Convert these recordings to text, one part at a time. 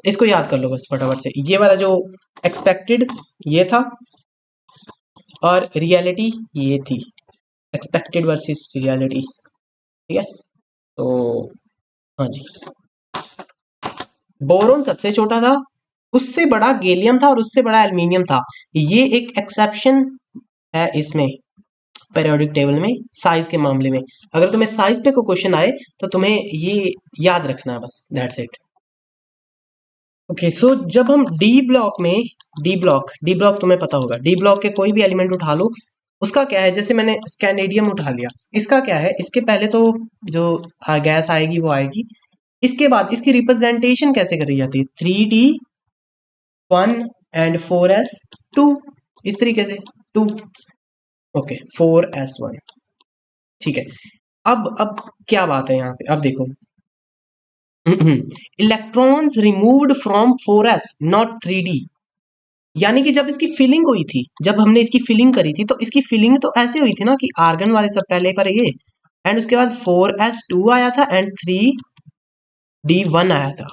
इसको याद कर लो बस फटाफट से। ये वाला जो एक्सपेक्टेड ये था और रियलिटी ये थी, एक्सपेक्टेड वर्सेस रियलिटी। ठीक है, तो हाँ जी, बोरोन सबसे छोटा था, उससे बड़ा गैलियम था और उससे बड़ा एल्यूमिनियम था। ये एक एक्सेप्शन है इसमें पीरियोडिक टेबल में साइज के मामले में। अगर तुम्हें साइज पे कोई क्वेश्चन आए तो तुम्हें ये याद रखना है बस, दैट्स इट। ओके, सो जब हम डी ब्लॉक तुम्हें पता होगा, डी ब्लॉक के कोई भी एलिमेंट उठा लो, उसका क्या है, जैसे मैंने स्कैनेडियम उठा लिया, इसका क्या है, इसके पहले तो जो गैस आएगी वो आएगी, इसके बाद इसकी रिप्रेजेंटेशन कैसे करी जाती है, 3D1 एंड 4s2, इस तरीके से 2, ओके 4s1। ठीक है, अब क्या बात है यहाँ पे, अब देखो electrons removed from 4s not 3D, यानी कि जब इसकी फिलिंग हुई थी, जब हमने इसकी फिलिंग करी थी, तो इसकी फिलिंग तो ऐसे हुई थी ना कि आर्गन वाले सब पहले पर ये, एंड उसके बाद 4s2 आया था एंड 3D1 आया था।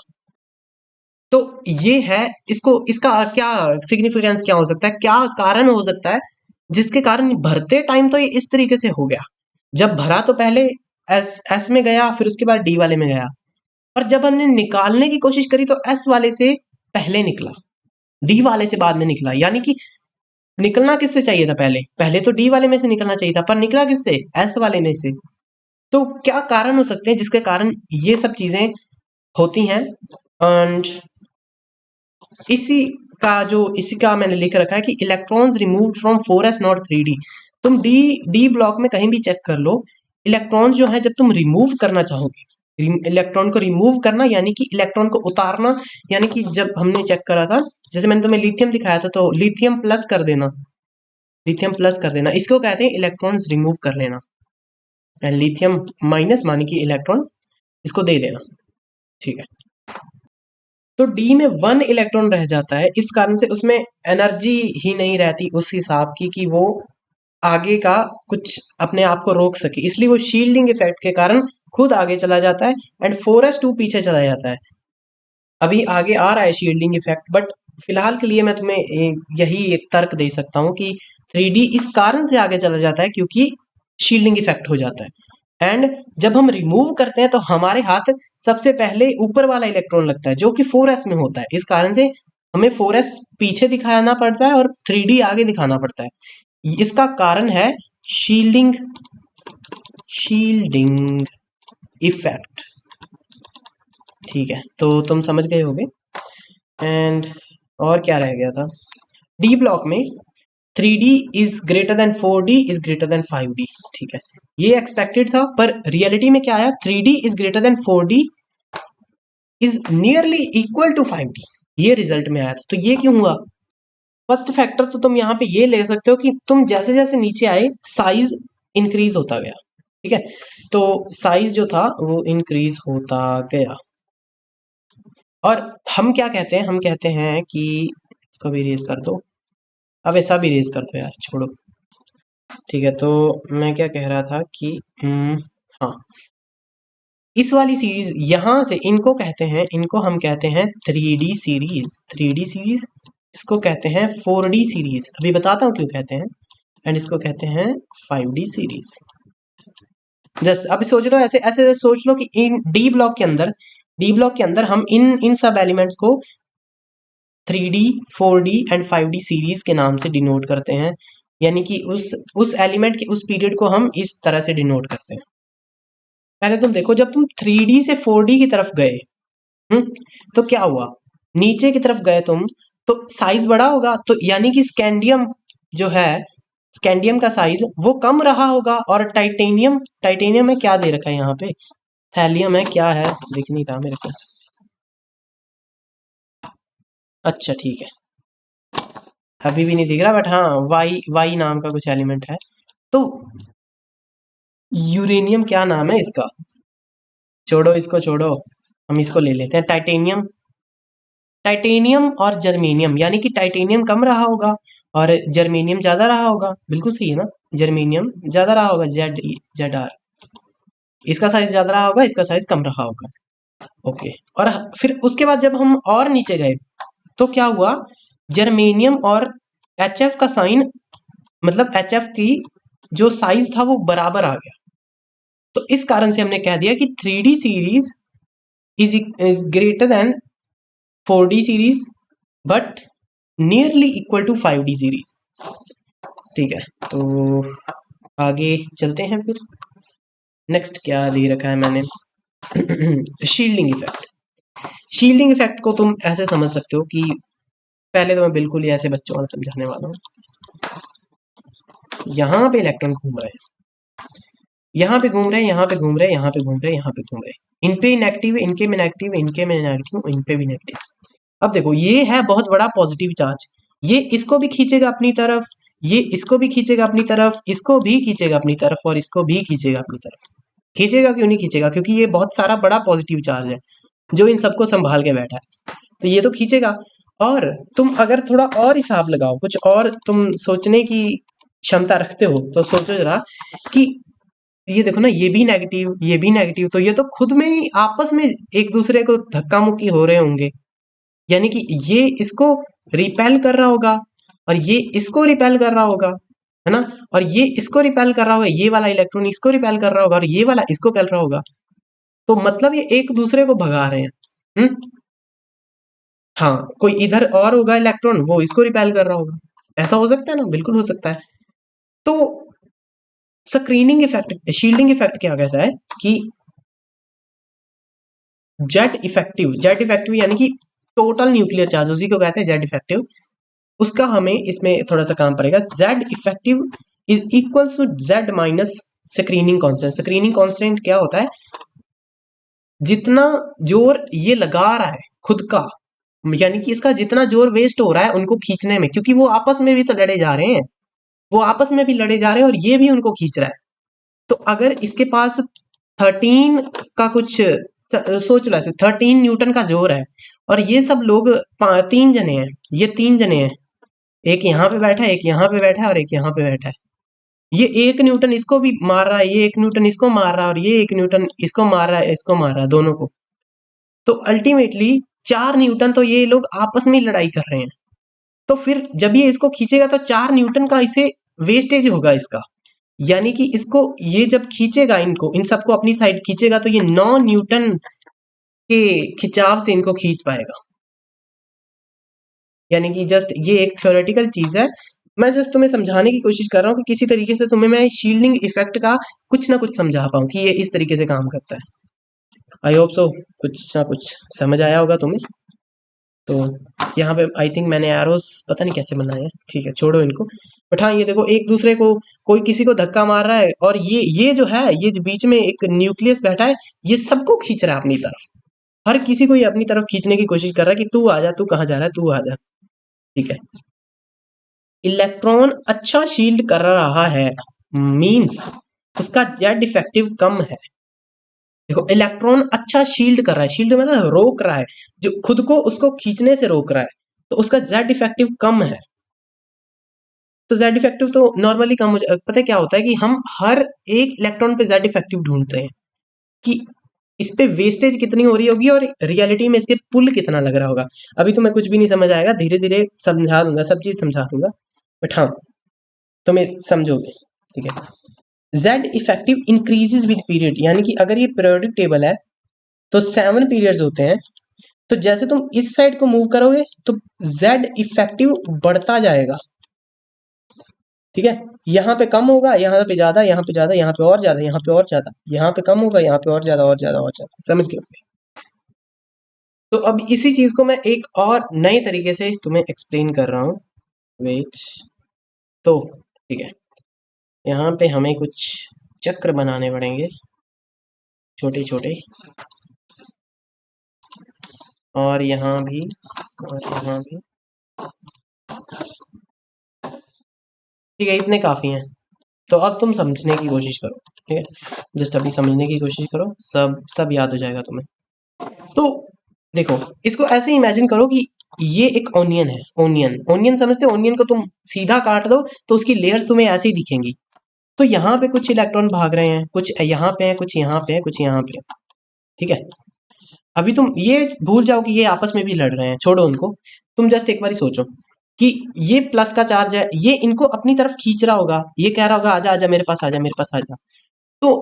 तो ये है, इसको इसका क्या सिग्निफिकेंस क्या हो सकता है, क्या कारण हो सकता है जिसके कारण भरते टाइम तो ये इस तरीके से हो गया। जब भरा तो पहले एस में गया, फिर उसके बाद डी वाले में गया, और जब हमने निकालने की कोशिश करी तो एस वाले से पहले निकला, डी वाले से बाद में निकला। यानी कि निकलना किससे चाहिए था, पहले पहले तो डी वाले में से निकलना चाहिए था, पर निकला किससे, एस वाले में से। तो क्या कारण हो सकते हैं जिसके कारण ये सब चीजें होती हैं। एंड इसी का मैंने लिख रखा है कि electrons removed from 4s not 3D। तुम डी ब्लॉक में कहीं भी चेक कर लो, इलेक्ट्रॉन्स जो है जब तुम रिमूव करना चाहोगे, इलेक्ट्रॉन को रिमूव करना यानी कि इलेक्ट्रॉन को उतारना, यानी कि जब हमने चेक करा था, जैसे मैंने तुम्हें लिथियम दिखाया था, तो लिथियम प्लस कर देना, लिथियम प्लस कर देना, इसको कहते हैं इलेक्ट्रॉन्स रिमूव कर लेना। एंड लिथियम माइनस मानी कि इलेक्ट्रॉन इसको दे देना। ठीक है, तो डी में 1 इलेक्ट्रॉन रह जाता है, इस कारण से उसमें एनर्जी ही नहीं रहती उस हिसाब की कि वो आगे का कुछ अपने आप को रोक सके, इसलिए वो शील्डिंग इफेक्ट के कारण खुद आगे चला जाता है एंड 4s2 पीछे चला जाता है। अभी आगे आ रहा है शील्डिंग इफेक्ट, बट फिलहाल के लिए मैं तुम्हें यही एक तर्क दे सकता हूँ कि 3D इस कारण से आगे चला जाता है क्योंकि शील्डिंग इफेक्ट हो जाता है। एंड जब हम रिमूव करते हैं तो हमारे हाथ सबसे पहले ऊपर वाला इलेक्ट्रॉन लगता है जो कि 4s में होता है, इस कारण से हमें 4s पीछे दिखाना पड़ता है और 3D आगे दिखाना पड़ता है। इसका कारण है शील्डिंग शील्डिंग इफेक्ट। ठीक है, तो तुम समझ गए होगे। एंड और क्या रह गया था, डी ब्लॉक में 3D is greater than 4D is greater then 5D। ठीक है, ये एक्सपेक्टेड था, पर रियलिटी में क्या आया, 3D is greater than 4D is nearly equal to 5D, ये रिजल्ट में आया था। तो ये क्यों हुआ, फर्स्ट फैक्टर तो तुम यहाँ पे ये ले सकते हो कि तुम जैसे जैसे नीचे आए साइज इंक्रीज होता गया। ठीक है, तो साइज जो था वो इंक्रीज होता गया, और हम क्या कहते हैं, हम कहते हैं कि इसको भी रेज कर दो, अब ऐसा भी रेज कर दो यार, छोड़ो। ठीक है, तो मैं क्या कह रहा था कि हाँ, इस वाली सीरीज यहां से इनको कहते हैं, इनको हम कहते हैं 3D सीरीज, 3D सीरीज, इसको कहते हैं 4D सीरीज, अभी बताता हूँ क्यों कहते हैं, एंड इसको कहते हैं 5D सीरीज। जस्ट अभी सोच लो, ऐसे ऐसे सोच लो कि इन डी ब्लॉक के अंदर हम इन सब एलिमेंट्स को 3D 4D and 5D series के नाम से डिनोट करते हैं, यानी कि उस एलिमेंट के उस पीरियड को हम इस तरह से डिनोट करते हैं। पहले तुम देखो, जब तुम 3D से 4D की तरफ गए, तो क्या हुआ, नीचे की तरफ गए तुम, तो साइज बड़ा होगा, तो यानी कि स्कैंडियम जो है, स्कैंडियम का साइज वो कम रहा होगा, और टाइटेनियम में क्या दे रखा है यहाँ पे, थैलियम है, क्या है दिख नहीं रहा मेरे को, अच्छा ठीक है, अभी भी नहीं दिख रहा, बट हाँ वाई नाम का कुछ एलिमेंट है। तो यूरेनियम क्या नाम है इसका, छोड़ो इसको, छोड़ो, हम इसको ले लेते हैं टाइटेनियम और जर्मेनियम, यानी कि टाइटेनियम कम रहा होगा और जर्मेनियम ज्यादा रहा होगा, बिल्कुल सही है ना, जर्मेनियम ज्यादा रहा होगा, जेड आर, इसका साइज ज्यादा रहा होगा, इसका साइज कम रहा होगा। ओके, और फिर उसके बाद जब हम और नीचे गए तो क्या हुआ, जर्मेनियम और HF का साइन, मतलब HF की जो साइज था वो बराबर आ गया। तो इस कारण से हमने कह दिया कि 3D series is greater than 4D series but nearly equal to 5D series. ठीक है, तो आगे चलते हैं फिर। नेक्स्ट क्या दे रखा है मैंने, शील्डिंग इफेक्ट। शील्डिंग इफेक्ट को तुम ऐसे समझ सकते हो कि पहले तो मैं बिल्कुल ही ऐसे बच्चों वाला समझाने वाला हूँ। यहाँ पे इलेक्ट्रॉन घूम रहे हैं, यहाँ पे घूम रहे हैं, यहाँ पे घूम रहे हैं, यहाँ पे घूम रहे हैं, यहाँ पे घूम रहे हैं, इन पे नेगेटिव, इनके में नेगेटिव, इनके में नेगेटिव, इन पे भी नेगेटिव। अब देखो ये है बहुत बड़ा पॉजिटिव चार्ज, ये इसको भी खींचेगा अपनी तरफ, ये इसको भी खींचेगा अपनी तरफ, इसको भी खींचेगा अपनी तरफ, और इसको भी खींचेगा अपनी तरफ। खींचेगा क्यों नहीं खींचेगा, क्योंकि ये बहुत सारा बड़ा पॉजिटिव चार्ज है जो इन सबको संभाल के बैठा है, तो ये तो खींचेगा। और तुम अगर थोड़ा और हिसाब लगाओ, कुछ और तुम सोचने की क्षमता रखते हो, तो सोचो जरा कि ये देखो ना, ये भी नेगेटिव, ये भी नेगेटिव, तो ये तो खुद में ही आपस में एक दूसरे को धक्का मुक्की हो रहे होंगे, यानी कि ये इसको रिपेल कर रहा होगा और ये इसको रिपेल कर रहा होगा, है ना, और ये इसको रिपेल कर रहा होगा, ये वाला इलेक्ट्रॉन इसको रिपेल कर रहा होगा, और ये वाला इसको कर रहा होगा, तो मतलब ये एक दूसरे को भगा रहे हैं। हम्म, हाँ, कोई इधर और होगा इलेक्ट्रॉन, वो इसको रिपेल कर रहा होगा, ऐसा हो सकता है ना, बिल्कुल हो सकता है। तो स्क्रीनिंग इफेक्ट, शील्डिंग इफेक्ट क्या कहता है कि जेड इफेक्टिव यानी कि टोटल न्यूक्लियर चार्ज, उसी को कहते हैं जेड इफेक्टिव, उसका हमें इसमें थोड़ा सा काम पड़ेगा। Z effective is equal to Z minus screening constant. Screening constant क्या होता है, जितना जोर ये लगा रहा है खुद का, यानी कि इसका जितना जोर वेस्ट हो रहा है उनको खींचने में, क्योंकि वो आपस में भी तो लड़े जा रहे हैं, वो आपस में भी लड़े जा रहे हैं और ये भी उनको खींच रहा है। तो अगर इसके पास 13 का कुछ सोच लो, ऐसे 13 न्यूटन का जोर है, और ये सब लोग 3 जने हैं, ये 3 जने हैं, एक यहाँ पे बैठा है, एक यहाँ पे बैठा है, और एक यहाँ पे बैठा है। ये 1 न्यूटन इसको भी मार रहा है, ये 1 न्यूटन इसको मार रहा है, और ये 1 न्यूटन इसको मार रहा है, इसको मार रहा है, दोनों को। तो अल्टीमेटली 4 न्यूटन तो ये लोग आपस में ही लड़ाई कर रहे हैं। तो फिर जब ये इसको खींचेगा तो 4 न्यूटन का इसे वेस्टेज होगा इसका, यानी कि इसको ये जब खींचेगा, इनको इन सबको अपनी साइड खींचेगा, तो ये 9 न्यूटन के खिंचाव से इनको खींच पाएगा। यानी कि जस्ट ये एक थ्योरेटिकल चीज है, मैं जस्ट तुम्हें समझाने की कोशिश कर रहा हूँ कि किसी तरीके से तुम्हें मैं शील्डिंग इफेक्ट का कुछ ना कुछ समझा पाऊँ कि ये इस तरीके से काम करता है। आई होप सो कुछ ना कुछ समझ आया होगा तुम्हें। तो यहाँ पे आई थिंक मैंने एरोस पता नहीं कैसे बनाए हैं, ठीक है छोड़ो इनको। बट हाँ, ये देखो एक दूसरे को, कोई किसी को धक्का मार रहा है, और ये जो है, ये जो बीच में एक न्यूक्लियस बैठा है, ये सबको खींच रहा है अपनी तरफ, हर किसी को ये अपनी तरफ खींचने की कोशिश कर रहा है कि तू आ जा, तू कहाँ जा रहा है, तू आ जा। ठीक है, इलेक्ट्रॉन अच्छा शील्ड कर रहा है, मींस उसका जेड इफेक्टिव कम है। देखो इलेक्ट्रॉन अच्छा शील्ड कर रहा है, शील्ड मतलब रोक रहा है, जो खुद को उसको खींचने से रोक रहा है, तो उसका जेड इफेक्टिव कम है। तो जेड इफेक्टिव तो नॉर्मली कम हो जाए। पता है क्या होता है कि हम हर एक इलेक्ट्रॉन पे जेड इफेक्टिव ढूंढते हैं कि इस पे वेस्टेज कितनी हो रही होगी और रियलिटी में इसके पुल कितना लग रहा होगा। अभी तुम्हें कुछ भी नहीं समझ आएगा, धीरे धीरे समझा दूंगा, सब चीज समझा दूंगा, बट हाँ तुम्हें समझोगे। ठीक है, Z effective increases with period, यानी कि अगर ये पीरियोडिक टेबल है तो 7 पीरियड्स होते हैं, तो जैसे तुम इस साइड को मूव करोगे तो जेड इफेक्टिव बढ़ता जाएगा। ठीक है, यहाँ पे कम होगा, यहाँ पे ज्यादा, यहाँ पे ज्यादा, यहाँ पे और ज्यादा, यहाँ पे और ज्यादा, यहाँ पे कम होगा, यहाँ पे और ज्यादा, और ज्यादा, और ज्यादा, समझ गए। तो अब इसी चीज को मैं एक और नए तरीके से तुम्हें एक्सप्लेन कर रहा हूँ। वेट, तो ठीक है, यहाँ पे हमें कुछ चक्र बनाने पड़ेंगे छोटे छोटे, और यहाँ भी, और यहाँ भी। ठीक है, इतने काफी हैं। तो अब तुम समझने की कोशिश करो, ठीक है, जस्ट अभी समझने की कोशिश करो, सब याद हो जाएगा तुम्हें। तो देखो, इसको ऐसे इमेजिन करो कि ये एक ओनियन है, ओनियन, ओनियन समझते हो, ओनियन को तुम सीधा काट दो तो उसकी लेयर्स तुम्हें ऐसे ही दिखेंगी। तो यहाँ पे कुछ इलेक्ट्रॉन भाग रहे हैं, कुछ यहाँ पे हैं, कुछ यहाँ पे हैं, कुछ यहाँ पे हैं। ठीक है, अभी तुम ये भूल जाओ कि ये आपस में भी लड़ रहे हैं, छोड़ो उनको। तुम जस्ट एक बार सोचो कि ये प्लस का चार्ज है, ये इनको अपनी तरफ खींच रहा होगा, ये कह रहा होगा आजा आजा मेरे पास आजा मेरे पास आजा। तो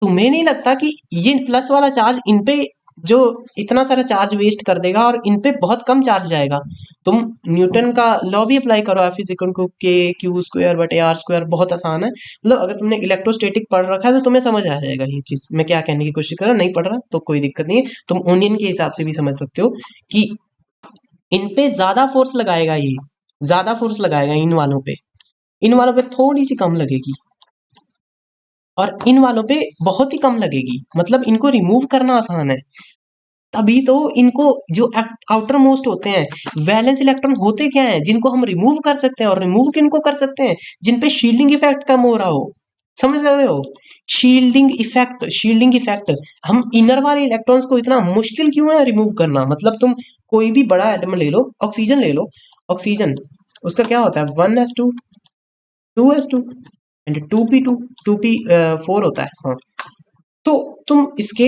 तुम्हें नहीं लगता कि ये प्लस वाला चार्ज इन पे जो इतना सारा चार्ज वेस्ट कर देगा और इन पे बहुत कम चार्ज जाएगा? तुम न्यूटन का लॉ भी अप्लाई करो, एफ इज इक्वल टू के क्यू स्क्वायर बटे आर स्क्वायर, बहुत आसान है। मतलब अगर तुमने इलेक्ट्रोस्टैटिक पढ़ रखा है तो तुम्हें समझ आ जाएगा ये चीज। मैं क्या कहने की कोशिश कर रहा, नहीं पढ़ रहा तो कोई दिक्कत नहीं है, तुम ओनियन के हिसाब से भी समझ सकते हो कि इन पे ज्यादा फोर्स लगाएगा, ये ज्यादा फोर्स लगाएगा इन वालों पे, इन वालों पे थोड़ी सी कम लगेगी और इन वालों पे बहुत ही कम लगेगी। मतलब इनको रिमूव करना आसान है। तभी तो इनको जो आउटर मोस्ट होते हैं वैलेंस इलेक्ट्रॉन होते क्या हैं जिनको हम रिमूव कर सकते हैं, और रिमूव किनको कर सकते हैं? जिन पे शील्डिंग इफेक्ट कम हो रहा हो। समझ रहे हो? Shielding effect, shielding effect. हम इनर वाले इलेक्ट्रॉन्स को इतना मुश्किल क्यों है रिमूव करना? मतलब तुम कोई भी बड़ा एटम ले लो, ऑक्सीजन ले लो, ऑक्सीजन उसका क्या होता है 1s2 2s2 and 2p2 2p4 होता है। हाँ, तो तुम इसके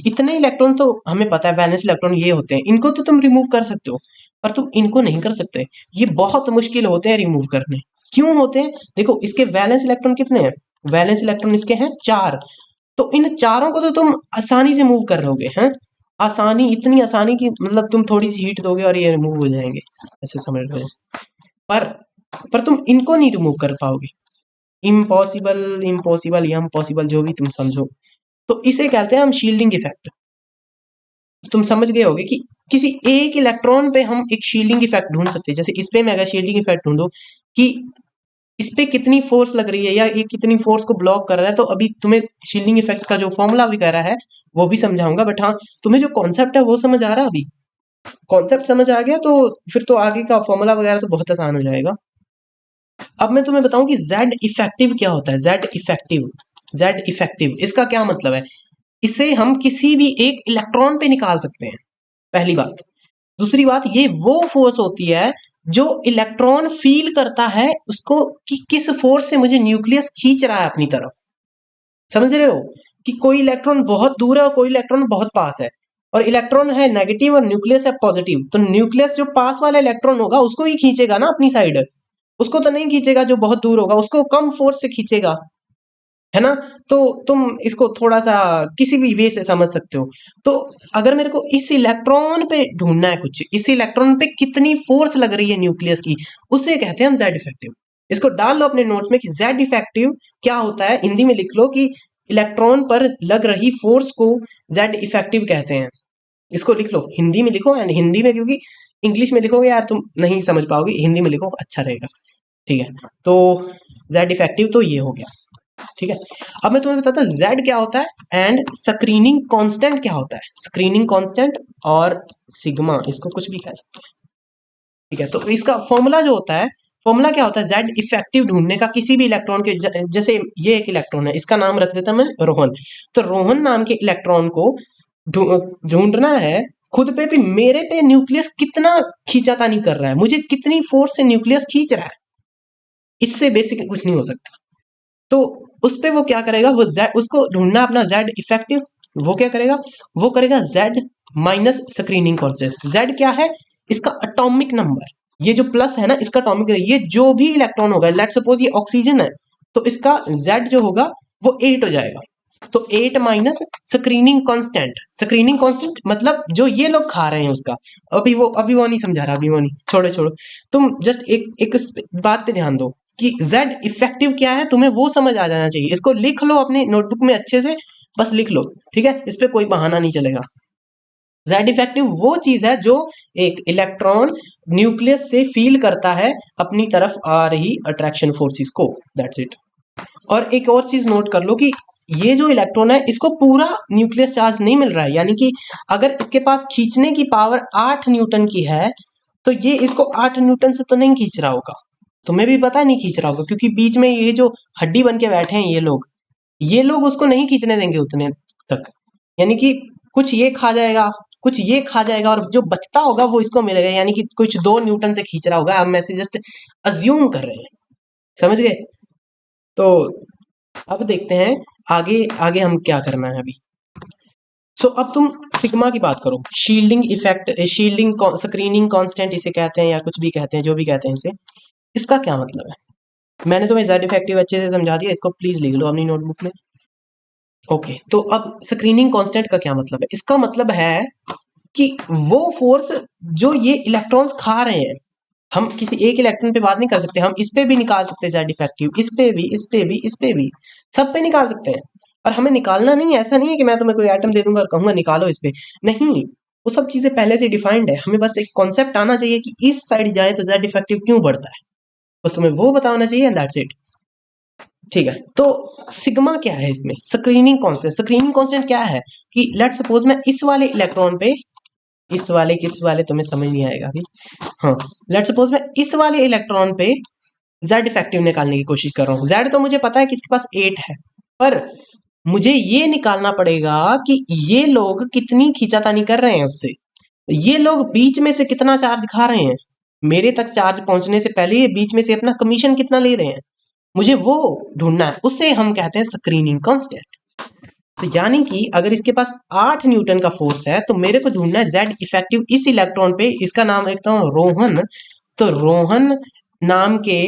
इतने इलेक्ट्रॉन तो हमें पता है वैलेंस इलेक्ट्रॉन ये होते हैं, इनको तो तुम रिमूव कर सकते हो, पर तुम इनको नहीं कर सकते। ये बहुत मुश्किल होते हैं रिमूव करने। क्यों होते हैं? देखो इसके वैलेंस इलेक्ट्रॉन कितने हैं, वैलेंस इलेक्ट्रॉन इसके हैं 4। तो इन चारों को तो तुम आसानी से मूव कर लोगे हैं, आसानी, इतनी आसानी की मतलब तुम थोड़ी सी हीट दोगे और ये रिमूव हो जाएंगे, ऐसे समझ लो। पर पर तुम इनको नहीं रिमूव कर पाओगे। इम्पॉसिबल, इम्पॉसिबल या इम्पॉसिबल जो भी तुम समझो, तो इसे कहते हैं हम शील्डिंग इफेक्ट। तुम समझ गए होगे कि किसी एक इलेक्ट्रॉन पे हम एक शील्डिंग इफेक्ट ढूंढ सकते हैं। जैसे इस पे मैं अगर शील्डिंग इफेक्ट ढूंढूं कि इस पे कितनी फोर्स लग रही है या ये कितनी फोर्स को ब्लॉक कर रहा है, तो अभी तुम्हें शील्डिंग इफेक्ट का जो फॉर्मूला भी कह रहा है वो भी समझाऊंगा। बट हाँ, तुम्हें जो कॉन्सेप्ट है वो समझ आ रहा है? अभी कॉन्सेप्ट समझ आ गया तो फिर तो आगे का फॉर्मूला वगैरह तो बहुत आसान हो जाएगा। अब मैं तुम्हें बताऊं कि जेड इफेक्टिव क्या होता है। जेड इफेक्टिव, जेड इफेक्टिव इसका क्या मतलब है? इसे हम किसी भी एक इलेक्ट्रॉन पे निकाल सकते हैं, पहली बात। दूसरी बात, ये वो फोर्स होती है जो इलेक्ट्रॉन फील करता है उसको कि किस फोर्स से मुझे न्यूक्लियस खींच रहा है अपनी तरफ। समझ रहे हो कि कोई इलेक्ट्रॉन बहुत दूर है और कोई इलेक्ट्रॉन बहुत पास है, और इलेक्ट्रॉन है नेगेटिव और न्यूक्लियस है पॉजिटिव, तो न्यूक्लियस जो पास वाला इलेक्ट्रॉन होगा उसको ही खींचेगा ना अपनी साइड, उसको तो नहीं खींचेगा जो बहुत दूर होगा, उसको कम फोर्स से खींचेगा, है ना? तो तुम इसको थोड़ा सा किसी भी वे से समझ सकते हो। तो अगर मेरे को इस इलेक्ट्रॉन पे ढूंढना है कुछ, इस इलेक्ट्रॉन पे कितनी फोर्स लग रही है न्यूक्लियस की, उसे कहते हैं हम जेड इफेक्टिव। इसको डाल लो अपने नोट्स में कि जेड इफेक्टिव क्या होता है, हिंदी में लिख लो कि इलेक्ट्रॉन पर लग रही फोर्स को जेड इफेक्टिव कहते हैं। इसको लिख लो, हिंदी में लिखो, एंड हिंदी में क्योंकि इंग्लिश में लिखोगे यार तुम नहीं समझ पाओगे, हिंदी में लिखो अच्छा रहेगा। ठीक है, तो जेड इफेक्टिव तो ये हो गया। ठीक है, अब मैं तुम्हें बताता हूँ जेड क्या होता है एंड स्क्रीनिंग कांस्टेंट क्या होता है। स्क्रीनिंग कांस्टेंट और सिग्मा, इसको कुछ भी कह सकते हैं। ठीक है, तो इसका फॉर्मूला जो होता है, फॉर्मूला क्या होता है जेड इफेक्टिव ढूंढने का किसी भी इलेक्ट्रॉन के। जैसे ये एक इलेक्ट्रॉन है, इसका नाम रख देता मैं रोहन। तो रोहन नाम के इलेक्ट्रॉन को ढूंढना है खुद पे भी, मेरे पे न्यूक्लियस कितना खींचातानी कर रहा है, मुझे कितनी फोर्स से न्यूक्लियस खींच रहा है, इससे बेसिक कुछ नहीं हो सकता। तो उस पे वो क्या करेगा, वो जेड, उसको ढूंढना अपना जेड इफेक्टिव, वो क्या करेगा, वो करेगा Z minus screening constant. Z क्या है, इसका एटॉमिक नंबर, ये जो प्लस है ना इसका एटॉमिक, ये जो भी इलेक्ट्रॉन होगा, लेट सपोज ये ऑक्सीजन है तो इसका जेड जो होगा वो 8 हो जाएगा। तो 8 minus screening constant, screening constant मतलब जो ये लोग खा रहे हैं उसका। अभी वो नहीं समझा रहा, अभी वो नहीं, छोड़ो छोड़ो। तुम जस्ट एक एक बात पे ध्यान दो कि जेड इफेक्टिव क्या है, तुम्हें वो समझ आ जाना चाहिए। इसको लिख लो अपने नोटबुक में अच्छे से, बस लिख लो, ठीक है, इस पे कोई बहाना नहीं चलेगा। जेड इफेक्टिव वो चीज है जो एक इलेक्ट्रॉन न्यूक्लियस से फील करता है अपनी तरफ आ रही अट्रैक्शन फोर्सेस को, दैट्स इट। और एक और चीज नोट कर लो कि ये जो इलेक्ट्रॉन है इसको पूरा न्यूक्लियस चार्ज नहीं मिल रहा है, यानी कि अगर इसके पास खींचने की पावर 8 न्यूटन की है तो ये इसको 8 न्यूटन से तो नहीं खींच रहा होगा। तुम्हें भी पता नहीं खींच रहा होगा, क्योंकि बीच में ये जो हड्डी बन के बैठे हैं ये लोग उसको नहीं खींचने देंगे उतने तक। यानी कि कुछ ये खा जाएगा, कुछ ये खा जाएगा, और जो बचता होगा वो इसको मिलेगा, यानी कि कुछ 2 न्यूटन से खींच रहा होगा। हम ऐसे जस्ट अज्यूम कर रहे हैं, समझ गए? तो अब देखते हैं आगे आगे हम क्या करना है अभी। सो अब तुम सिग्मा की बात करो, shielding effect, shielding screening constant इसे कहते हैं या कुछ भी कहते हैं, जो भी कहते हैं इसे, इसका क्या मतलब है? मैंने तुम्हें जेड इफेक्टिव अच्छे से समझा दिया, इसको प्लीज लिख लो अपनी नोटबुक में। ओके, तो अब स्क्रीनिंग कांस्टेंट का क्या मतलब है? इसका मतलब है कि वो फोर्स जो ये इलेक्ट्रॉन्स खा रहे हैं, हम किसी एक इलेक्ट्रॉन पे बात नहीं कर सकते, हम इस पे भी निकाल सकते हैं जेड इफेक्टिव, इस पे भी, इस पे भी, इस पे भी, सब पे निकाल सकते हैं। और हमें निकालना नहीं है, ऐसा नहीं है कि मैं तुम्हें कोई आइटम दे दूंगा और कहूंगा निकालो इस पे, नहीं, वो सब चीजें पहले से डिफाइंड है, हमें बस एक कॉन्सेप्ट आना चाहिए कि इस साइड जाए तो जेड इफेक्टिव क्यों बढ़ता है, बस तुम्हें वो बताना चाहिए एंड दैट्स इट। ठीक है, तो सिग्मा क्या है इसमें? Screening constant. स्क्रीनिंग कांस्टेंट क्या है कि लेट सपोज मैं इस वाले इलेक्ट्रॉन पे, इस वाले किस वाले तुम्हें समझ नहीं आएगा अभी, हाँ, लेट सपोज मैं इस वाले इलेक्ट्रॉन पे जेड इफेक्टिव निकालने की कोशिश कर रहा हूँ। जेड तो मुझे पता है कि इसके पास 8 है, पर मुझे ये निकालना पड़ेगा कि ये लोग कितनी खींचातानी कर रहे हैं उससे, ये लोग बीच में से कितना चार्ज खा रहे हैं, मेरे तक चार्ज पहुंचने से पहले ये बीच में से अपना कमीशन कितना ले रहे हैं, मुझे वो ढूंढना है, उसे हम कहते हैं स्क्रीनिंग कांस्टेंट। तो यानी कि अगर इसके पास 8 न्यूटन का फोर्स है तो मेरे को ढूंढना है जेड इफेक्टिव इस इलेक्ट्रॉन पे, इसका नाम लिखता हूँ रोहन, तो रोहन नाम के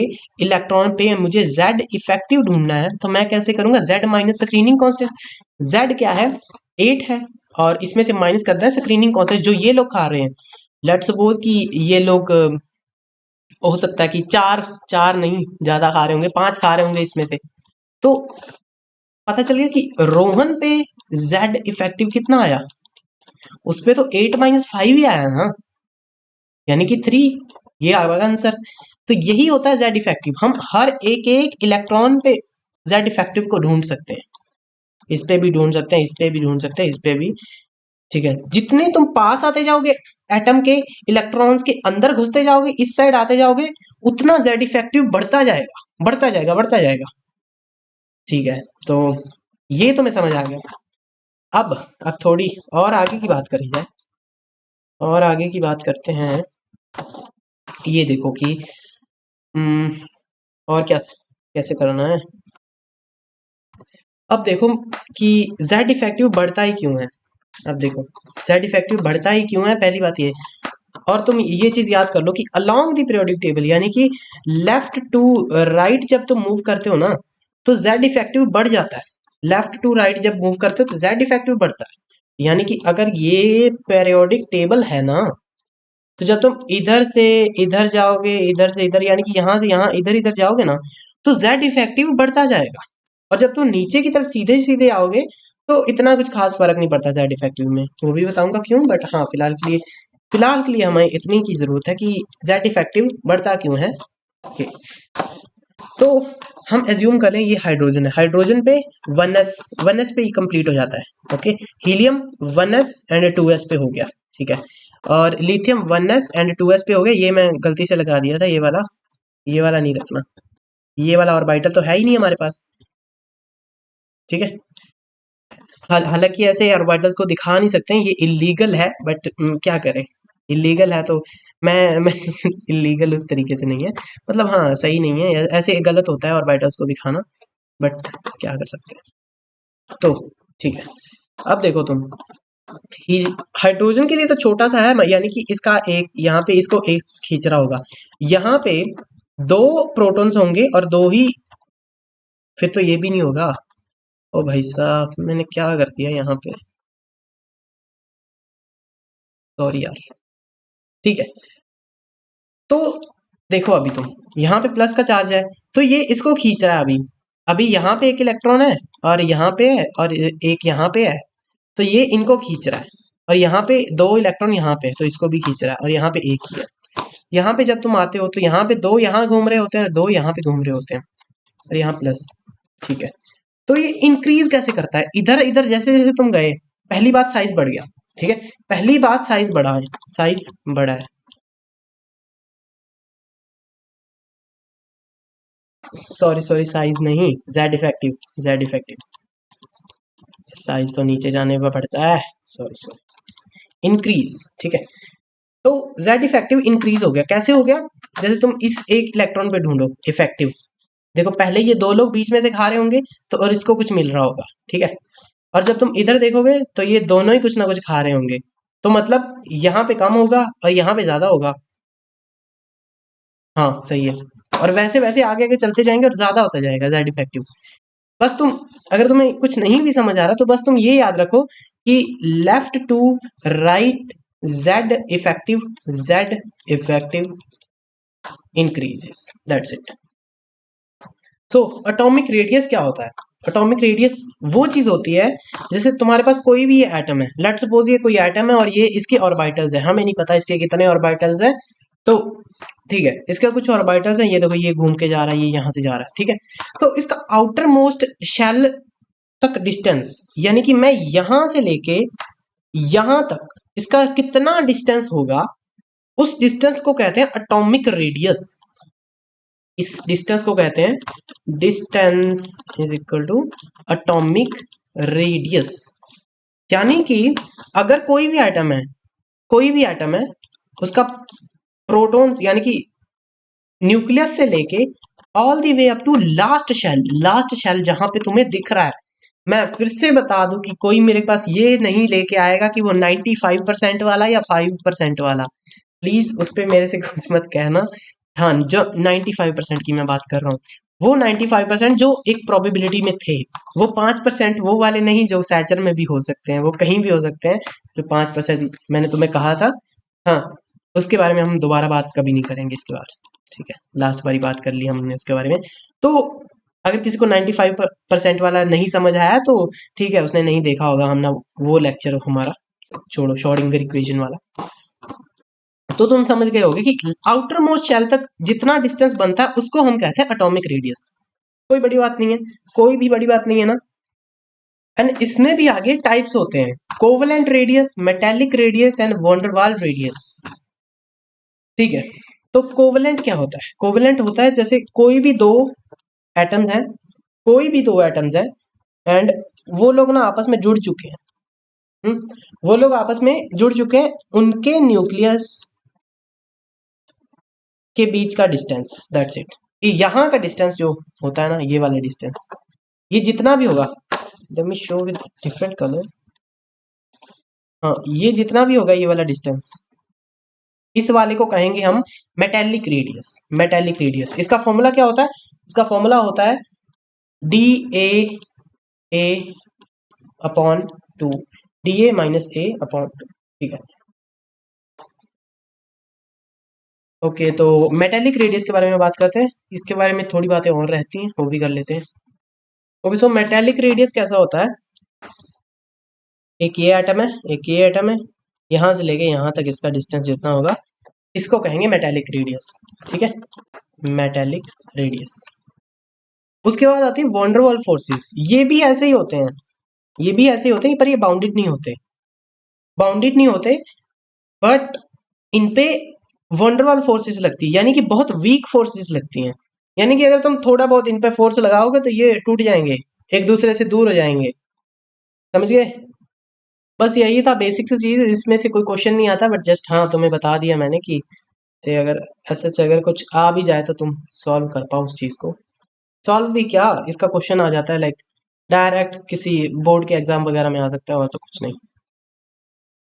इलेक्ट्रॉन पे मुझे जेड इफेक्टिव ढूंढना है, तो मैं कैसे करूंगा? Z minus screening constant, Z क्या है? 8 है, और इसमें से माइनस करता है स्क्रीनिंग कांस्टेंट जो ये लोग खा रहे हैं। लेट्स सपोज कि ये लोग हो सकता है कि चार चार नहीं ज्यादा खा रहे होंगे, 5 खा रहे होंगे इसमें से, तो पता चल गया कि रोहन पे जेड इफेक्टिव कितना आया, उस पे तो 8 माइनस 5 ही आया ना, यानी कि 3, ये आएगा आंसर। तो यही होता है जेड इफेक्टिव, हम हर एक एक इलेक्ट्रॉन पे जेड इफेक्टिव को ढूंढ सकते हैं, इस पे भी ढूंढ सकते हैं, इस पे भी ढूंढ सकते हैं, इस पे भी। ठीक है, जितने तुम पास आते जाओगे एटम के, इलेक्ट्रॉन्स के अंदर घुसते जाओगे, इस साइड आते जाओगे, उतना जेड इफेक्टिव बढ़ता जाएगा, बढ़ता जाएगा, बढ़ता जाएगा। ठीक है, तो ये तुम्हें समझ आ गया। अब थोड़ी और आगे की बात करी जाए, और आगे की बात करते हैं। ये देखो कि और क्या कैसे करना है। अब देखो कि जेड इफेक्टिव बढ़ता ही क्यों है। अब देखो जेड इफेक्टिव बढ़ता ही क्यों है, पहली बात ये, और तुम ये चीज याद कर लो कि अलोंग द पीरियोडिक टेबल, यानी कि लेफ्ट टू राइट जब तुम मूव करते हो ना, तो जेड इफेक्टिव बढ़ जाता है। लेफ्ट टू राइट जब मूव करते हो तो जेड इफेक्टिव बढ़ता है। यानी कि अगर ये पीरियोडिक टेबल है ना, तो जब तुम इधर से इधर जाओगे, इधर से इधर, यानी कि यहाँ से यहाँ इधर इधर जाओगे ना, तो जेड इफेक्टिव बढ़ता जाएगा। और जब तुम नीचे की तरफ सीधे सीधे आओगे तो इतना कुछ खास फर्क नहीं पड़ता जेड इफेक्टिव में, वो भी बताऊंगा क्यों, बट हाँ फिलहाल के लिए हमें इतनी की जरूरत है कि जेड इफेक्टिव बढ़ता क्यों है। ओके, तो हम एज्यूम करें ये हाइड्रोजन है, हाइड्रोजन पे 1s पे ही कंप्लीट हो जाता है। Okay, helium 1s and 2s पे हो गया, ठीक है, और लिथियम 1s एंड 2s पे हो गया। ये मैं गलती से लगा दिया था, ये वाला नहीं रखना, ये वाला ऑर्बिटल तो है ही नहीं हमारे पास। ठीक है, हालांकि ऐसे ऑर्बिटल्स को दिखा नहीं सकते हैं, ये इलीगल है, बट क्या करें, इलीगल है तो मैं इलीगल उस तरीके से नहीं है, मतलब हाँ सही नहीं है, ऐसे गलत होता है ऑर्बिटल्स को दिखाना, बट क्या कर सकते हैं। तो ठीक है, अब देखो तुम, हाइड्रोजन के लिए तो छोटा सा है, यानी कि इसका एक यहाँ पे इसको एक खींच रहा होगा, यहाँ पे 2 प्रोटॉन्स होंगे और 2 ही, फिर तो ये भी नहीं होगा। ओ भाई साहब, मैंने क्या कर दिया यहाँ पे, सॉरी यार। ठीक है, तो देखो अभी तुम, यहाँ पे प्लस का चार्ज है, तो ये इसको खींच रहा है अभी, अभी यहाँ पे एक इलेक्ट्रॉन है और यहाँ पे है और एक यहाँ पे है, तो ये इनको खींच रहा है, और यहाँ पे 2 इलेक्ट्रॉन यहाँ पे, तो इसको भी खींच रहा है, और यहाँ पे एक ही है। यहाँ पे जब तुम आते हो तो यहाँ पे 2 यहाँ घूम रहे होते हैं, 2 यहाँ पे घूम रहे होते हैं, और यहाँ प्लस। ठीक है, तो ये इंक्रीज कैसे करता है, इधर इधर जैसे जैसे तुम गए, पहली बात साइज बढ़ गया। ठीक है, पहली बात साइज बढ़ा है, साइज बढ़ा है, सॉरी साइज नहीं, Z effective, Z effective, size तो नीचे जाने पर बढ़ता है, सॉरी इंक्रीज। ठीक है, तो जेड इफेक्टिव इंक्रीज हो गया, कैसे हो गया? जैसे तुम इस एक इलेक्ट्रॉन पे ढूंढो इफेक्टिव, देखो पहले ये 2 लोग बीच में से खा रहे होंगे, तो और इसको कुछ मिल रहा होगा। ठीक है, और जब तुम इधर देखोगे तो ये दोनों ही कुछ ना कुछ खा रहे होंगे, तो मतलब यहाँ पे कम होगा और यहाँ पे ज्यादा होगा। हाँ सही है। और वैसे वैसे आगे आगे चलते जाएंगे और ज्यादा होता जाएगा जेड इफेक्टिव। बस तुम, अगर तुम्हें कुछ नहीं भी समझ आ रहा तो बस तुम ये याद रखो कि left to right Z effective increases, that's it. So atomic radius क्या होता है? एटॉमिक रेडियस वो चीज होती है, जैसे तुम्हारे पास कोई भी एटम है, लेट सपोज ये कोई एटम है और ये इसके ऑर्बिटल्स है, हमें नहीं पता इसके कितने ऑर्बिटल्स है, तो ठीक है इसका कुछ ऑर्बिटल्स है, ये देखो ये घूम के जा रहा है, ये यहां से जा रहा है, ठीक है। तो इसका आउटर मोस्ट शेल तक डिस्टेंस, यानी कि मैं यहां से लेके यहां तक इसका कितना डिस्टेंस होगा, उस डिस्टेंस को कहते हैं एटॉमिक रेडियस। इस डिस्टेंस को कहते हैं distance is equal to atomic radius. यानी कि अगर कोई भी एटम है उसका प्रोटॉन्स यानी कि न्यूक्लियस से लेके all the way up to last shell जहां पे तुम्हें दिख रहा है। मैं फिर से बता दूं कि कोई मेरे पास ये नहीं लेके आएगा कि वो 95% वाला या 5% वाला, प्लीज उस पर मेरे से कुछ मत कहना। हाँ, जो 95% की मैं बात कर रहा हूँ, वो 95% जो एक प्रोबेबिलिटी में थे, वो 5% वो वाले नहीं जो सैचर में भी हो सकते हैं, वो कहीं भी हो सकते हैं, जो 5% मैंने तुम्हें कहा था। हाँ, उसके बारे में हम दोबारा बात कभी नहीं करेंगे इसके बाद, ठीक है, लास्ट बारी बात कर ली हमने उसके बारे में। तो अगर किसी को 95% वाला नहीं समझ आया तो ठीक है, उसने नहीं देखा होगा हम ना वो लेक्चर हमारा, छोड़ो, श्रोडिंगर इक्वेशन वाला। तो तुम समझ गए होगे कि आउटर मोस्ट शेल तक जितना डिस्टेंस बनता है उसको हम कहते हैं एटॉमिक रेडियस। कोई बड़ी बात नहीं है, कोई भी बड़ी बात नहीं है ना। एंड इसमें भी आगे टाइप्स होते हैं, covalent radius, metallic radius and van der Waals radius, ठीक है। तो कोवेलेंट क्या होता है? कोवेलेंट होता है जैसे कोई भी दो एटम्स हैं, कोई भी दो एटम्स हैं एंड वो लोग ना आपस में जुड़ चुके हैं, वो लोग आपस में जुड़ चुके हैं, उनके न्यूक्लियस के बीच का डिस्टेंस, दैट्स इट। यहाँ का डिस्टेंस जो होता है ना, ये वाला डिस्टेंस, ये जितना भी होगा, late me show with different colour. हाँ, ये जितना भी होगा ये वाला डिस्टेंस, इस वाले को कहेंगे हम मेटेलिक रेडियस। मेटेलिक रेडियस, इसका फॉर्मूला क्या होता है? इसका फॉर्मूला होता है D A upon two, D A minus A upon two, ठीक है। ओके, तो मेटेलिक रेडियस के बारे में बात करते हैं, इसके बारे में थोड़ी बातें और रहती हैं, वो भी कर लेते हैं। ओके, सो मेटेलिक रेडियस कैसा होता है? एक ये एटम है, एक ये एटम है, यहां से लेके यहां तक इसका डिस्टेंस जितना होगा इसको कहेंगे मेटेलिक रेडियस, ठीक है, मेटेलिक रेडियस। उसके बाद आती है वॉन्डरवॉल फोर्सेस, ये भी ऐसे ही होते हैं, ये भी ऐसे ही होते हैं, पर ये बाउंडेड नहीं होते, बाउंडेड नहीं होते, बट इन पे वंडरवॉल फोर्सेस लगती है, यानी कि बहुत वीक फोर्सेस लगती हैं। यानी कि अगर तुम थोड़ा बहुत इन पे फोर्स लगाओगे तो ये टूट जाएंगे, एक दूसरे से दूर हो जाएंगे, समझ गए? बस यही था बेसिक सी चीज, इसमें से कोई क्वेश्चन नहीं आता, बट जस्ट हाँ तुम्हें बता दिया मैंने कि से अगर ऐसा अगर कुछ आ भी जाए तो तुम सॉल्व कर पाओ उस चीज को। सॉल्व भी क्या, इसका क्वेश्चन आ जाता है लाइक डायरेक्ट किसी बोर्ड के एग्जाम वगैरह में आ सकता है, और तो कुछ नहीं।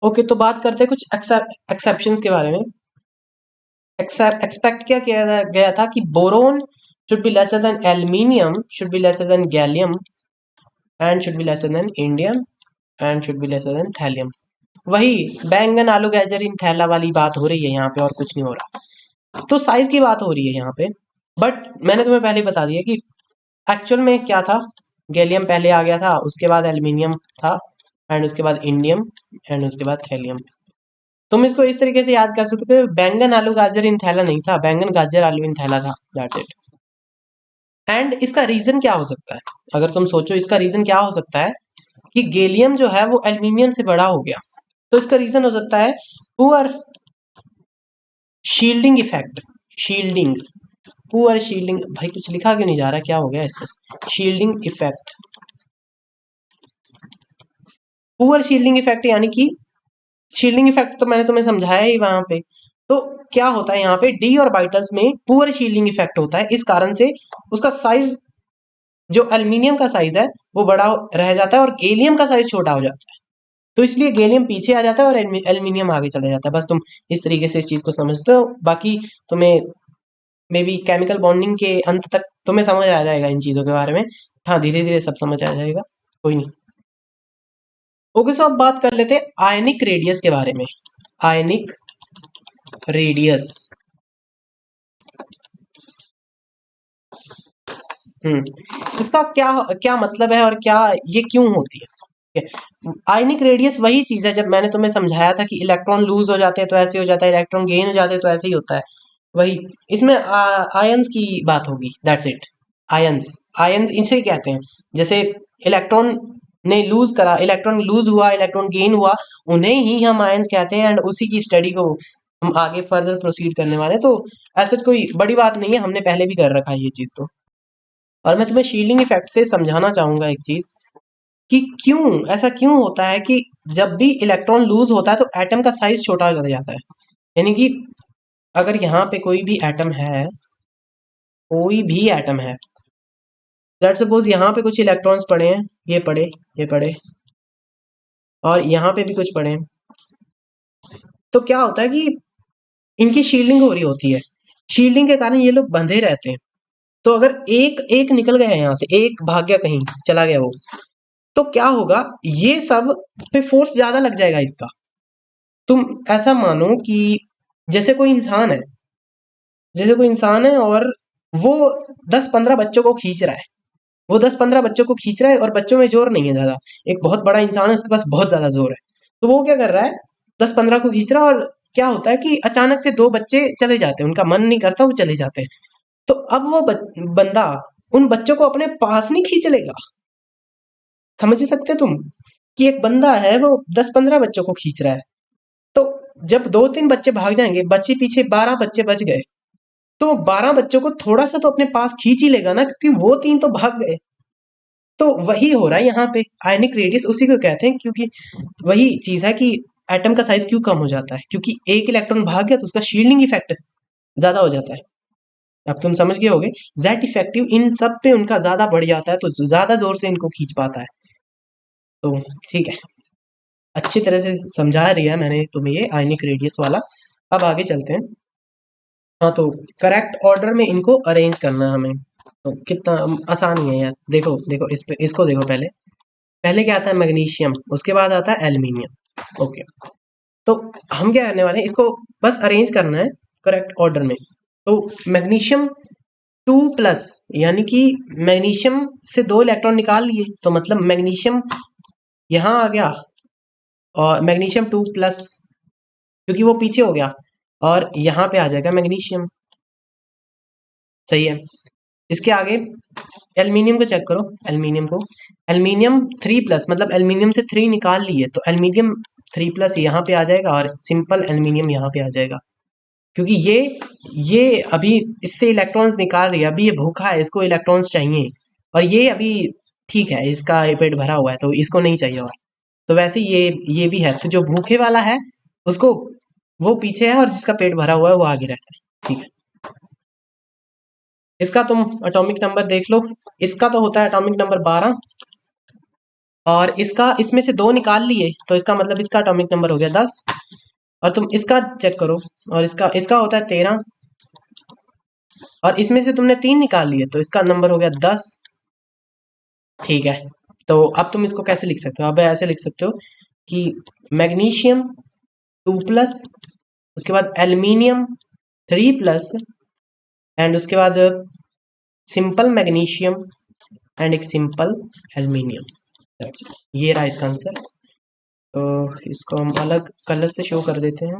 ओके, तो बात करते हैं कुछ एक्सेप्शंस के बारे में। एक्सपेक्ट क्या किया गया था कि boron should be lesser than aluminium, should be lesser than gallium, and should be lesser than indium, and should be lesser than thallium। वही बैंगन आलू गाजर इन थैला वाली बात हो रही है यहाँ पे, और कुछ नहीं हो रहा। तो साइज की बात हो रही है यहाँ पे, बट मैंने तुम्हें पहले बता दिया कि एक्चुअल में क्या था, गैलियम पहले आ गया था, उसके बाद एल्यूमिनियम था, एंड उसके बाद इंडियम, एंड उसके बाद थैलियम। तुम इसको इस तरीके से याद कर सकते हो, बैंगन आलू गाजर इन थैला नहीं था, बैंगन गाजर आलू इन थैला था, दैट्स इट। एंड इसका रीजन क्या हो सकता है? अगर तुम सोचो इसका रीजन क्या हो सकता है कि गैलियम जो है वो एल्यूमिनियम से बड़ा हो गया, तो इसका रीजन हो सकता है poor shielding effect. Shielding, poor shielding, भाई कुछ लिखा क्यों नहीं जा रहा, क्या हो गया इसको? Shielding effect, poor shielding effect, यानी कि शील्डिंग इफेक्ट तो मैंने तुम्हें समझाया ही वहां पे। तो क्या होता है यहाँ पे, डी ऑर्बिटल्स में पुअर शील्डिंग इफेक्ट होता है, इस कारण से उसका साइज जो एल्यूमिनियम का साइज है वो बड़ा रह जाता है और गैलियम का साइज छोटा हो जाता है। तो इसलिए गैलियम पीछे आ जाता है और एल्यूमिनियम आगे चला जाता है। बस तुम इस तरीके से इस चीज को समझते हो, बाकी तुम्हें मे बी केमिकल बॉन्डिंग के अंत तक तुम्हें समझ आ जाएगा इन चीजों के बारे में। हाँ, धीरे धीरे सब समझ आ जाएगा, कोई नहीं। ओके, सो अब बात कर लेते हैं आयनिक रेडियस के बारे में। आयनिक रेडियस, इसका क्या क्या मतलब है और क्या ये क्यों होती है? आयनिक रेडियस वही चीज है, जब मैंने तुम्हें समझाया था कि इलेक्ट्रॉन लूज हो जाते हैं तो ऐसे हो जाता है, इलेक्ट्रॉन गेन हो जाते हैं तो ऐसे ही होता है। वही इसमें आयंस की बात होगी, दैट्स इट। आयंस, आयंस इसे कहते हैं। जैसे इलेक्ट्रॉन ने लूज करा, इलेक्ट्रॉन लूज हुआ, इलेक्ट्रॉन गेन हुआ, उन्हें ही हम आयंस कहते हैं। एंड उसी की स्टडी को हम आगे फर्दर प्रोसीड करने वाले हैं। तो ऐसा कोई बड़ी बात नहीं है, हमने पहले भी कर रखा है ये चीज तो। और मैं तुम्हें शील्डिंग इफेक्ट से समझाना चाहूंगा एक चीज, कि क्यों ऐसा क्यों होता है कि जब भी इलेक्ट्रॉन लूज होता है तो एटम का साइज छोटा हो जाता है। यानी कि अगर यहाँ पे कोई भी एटम है, कोई भी एटम है, लेट्स सपोज यहाँ पे कुछ इलेक्ट्रॉन्स पड़े हैं, ये पड़े, ये पड़े, और यहाँ पे भी कुछ पड़े हैं, तो क्या होता है कि इनकी शील्डिंग हो रही होती है। शील्डिंग के कारण ये लोग बंधे रहते हैं। तो अगर एक एक निकल गया यहाँ से, एक भाग गया कहीं, चला गया वो, तो क्या होगा, ये सब पे फोर्स ज्यादा लग जाएगा इसका। तुम ऐसा मानो कि जैसे कोई इंसान है, जैसे कोई इंसान है और वो 10-15 बच्चों को खींच रहा है, वो 10-15 बच्चों को खींच रहा है और बच्चों में जोर नहीं है ज्यादा। एक बहुत बड़ा इंसान है, उसके पास बहुत ज्यादा जोर है, तो वो क्या कर रहा है, 10-15 को खींच रहा है, और क्या होता है कि अचानक से 2 बच्चे चले जाते हैं, उनका मन नहीं करता, वो चले जाते हैं। तो अब वो बंदा उन बच्चों को अपने पास नहीं खींच लेगा। समझ सकते तुम कि एक बंदा है, वो 10-15 बच्चों को खींच रहा है, तो जब 2-3 बच्चे भाग जाएंगे, बच्चे पीछे 12 बच्चे बच गए, तो 12 बच्चों को थोड़ा सा तो अपने पास खींच ही लेगा ना, क्योंकि वो 3 तो भाग गए। तो वही हो रहा है यहाँ पे, आयनिक रेडियस उसी को कहते हैं, क्योंकि वही चीज है कि एटम का साइज क्यों कम हो जाता है, क्योंकि एक इलेक्ट्रॉन भाग गया तो उसका शील्डिंग इफेक्ट ज्यादा हो जाता है। अब तुम समझ गए होगे, जेड इफेक्टिव इन सब पे उनका ज्यादा बढ़ जाता है, तो ज्यादा जोर से इनको खींच पाता है। तो ठीक है, अच्छी तरह से समझा रही है मैंने तुम्हें ये आयनिक रेडियस वाला। अब आगे चलते हैं। हाँ, तो करेक्ट ऑर्डर में इनको अरेंज करना है हमें, तो कितना आसान ही है यार। देखो देखो इस पे, इसको देखो, पहले पहले क्या आता है, मैग्नीशियम, उसके बाद आता है एल्यूमिनियम। ओके, तो हम क्या करने वाले हैं, इसको बस अरेंज करना है करेक्ट ऑर्डर में। तो मैग्नीशियम 2+, यानी कि मैग्नीशियम से 2 इलेक्ट्रॉन निकाल लिए, तो मतलब मैग्नीशियम यहाँ आ गया, और मैग्नीशियम 2+, क्योंकि वो पीछे हो गया, और यहाँ पे आ जाएगा मैग्नीशियम। सही है। इसके आगे एल्यूमिनियम को चेक करो, एल्यूमिनियम को, एल्यूमिनियम 3+, मतलब एल्यूमिनियम से 3 निकाल लिए, तो एल्यूमिनियम 3+ यहाँ पे आ जाएगा, और सिंपल एल्यूमिनियम यहाँ पे आ जाएगा। क्योंकि ये अभी इससे इलेक्ट्रॉन्स निकाल रही है, अभी ये भूखा है, इसको इलेक्ट्रॉन्स चाहिए, और ये अभी ठीक है, इसका पेट भरा हुआ है, तो इसको नहीं चाहिए। और तो वैसे ये भी है, तो जो भूखे वाला है उसको, वो पीछे है, और जिसका पेट भरा हुआ है वो आगे रहता है। ठीक है, इसका तुम एटॉमिक नंबर देख लो, इसका तो होता है एटॉमिक नंबर 12, और इसका इसमें से 2 निकाल लिए, तो इसका मतलब इसका एटॉमिक नंबर हो गया 10। और तुम इसका चेक करो, और इसका इसका होता है 13, और इसमें से तुमने 3 निकाल लिए, तो इसका नंबर हो गया 10। ठीक है, तो अब तुम इसको कैसे लिख सकते हो, अब ऐसे लिख सकते हो कि मैग्नीशियम 2+, उसके बाद एल्यूमिनियम 3+, एंड उसके बाद सिंपल मैग्नीशियम, एंड एक सिंपल एल्यूमिनियम। ये रहा इसका आंसर। तो इसको हम अलग कलर से शो कर देते हैं।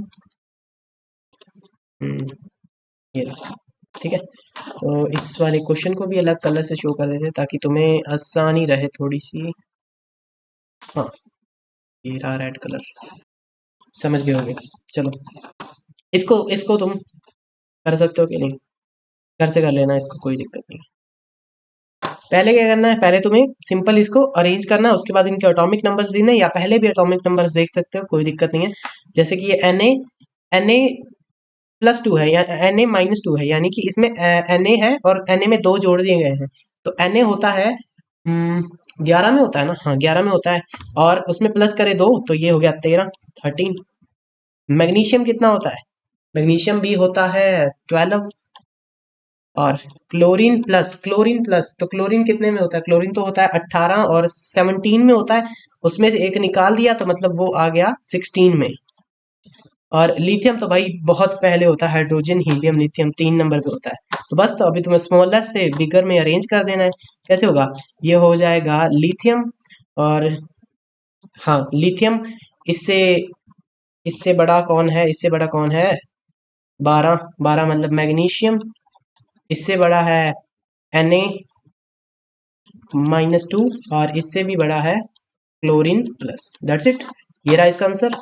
ये रहा, ठीक है। तो इस वाले क्वेश्चन को भी अलग कलर से शो कर देते हैं, ताकि तुम्हें आसानी रहे थोड़ी सी। हाँ, ये रहा रेड कलर, समझ गए होगे। चलो, इसको इसको तुम कर सकते हो कि नहीं, घर से कर लेना, इसको कोई दिक्कत नहीं। पहले क्या करना है, पहले तुम्हें सिंपल इसको अरेंज करना है, उसके बाद इनके एटॉमिक नंबर्स देने, या पहले भी एटॉमिक नंबर्स देख सकते हो, कोई दिक्कत नहीं है। जैसे कि ये Na+2 है, या Na-2 है, यानी कि इसमें Na है और Na में 2 जोड़ दिए गए हैं, तो Na होता है 11 में होता है ना, हाँ 11 में होता है, और उसमें प्लस करे 2 तो ये हो गया 13। मैग्नीशियम कितना होता है? मैग्नीशियम भी होता है 12। और क्लोरीन प्लस तो क्लोरीन कितने में होता है? क्लोरीन तो होता है 18 और 17 में होता है। उसमें से एक निकाल दिया तो मतलब वो आ गया 16 में। और लिथियम तो भाई बहुत पहले होता है, हाइड्रोजन हीलियम लिथियम 3 नंबर पे होता है। तो बस, तो अभी तुम्हें स्मॉलेस्ट से बिगर में अरेंज कर देना है। कैसे होगा? ये हो जाएगा लिथियम, और हाँ लिथियम, इससे इससे बड़ा कौन है? इससे बड़ा कौन है? 12 मतलब मैग्नीशियम। इससे बड़ा है Na-2, और इससे भी बड़ा है क्लोरीन प्लस। दैट्स इट, ये रहा इसका आंसर।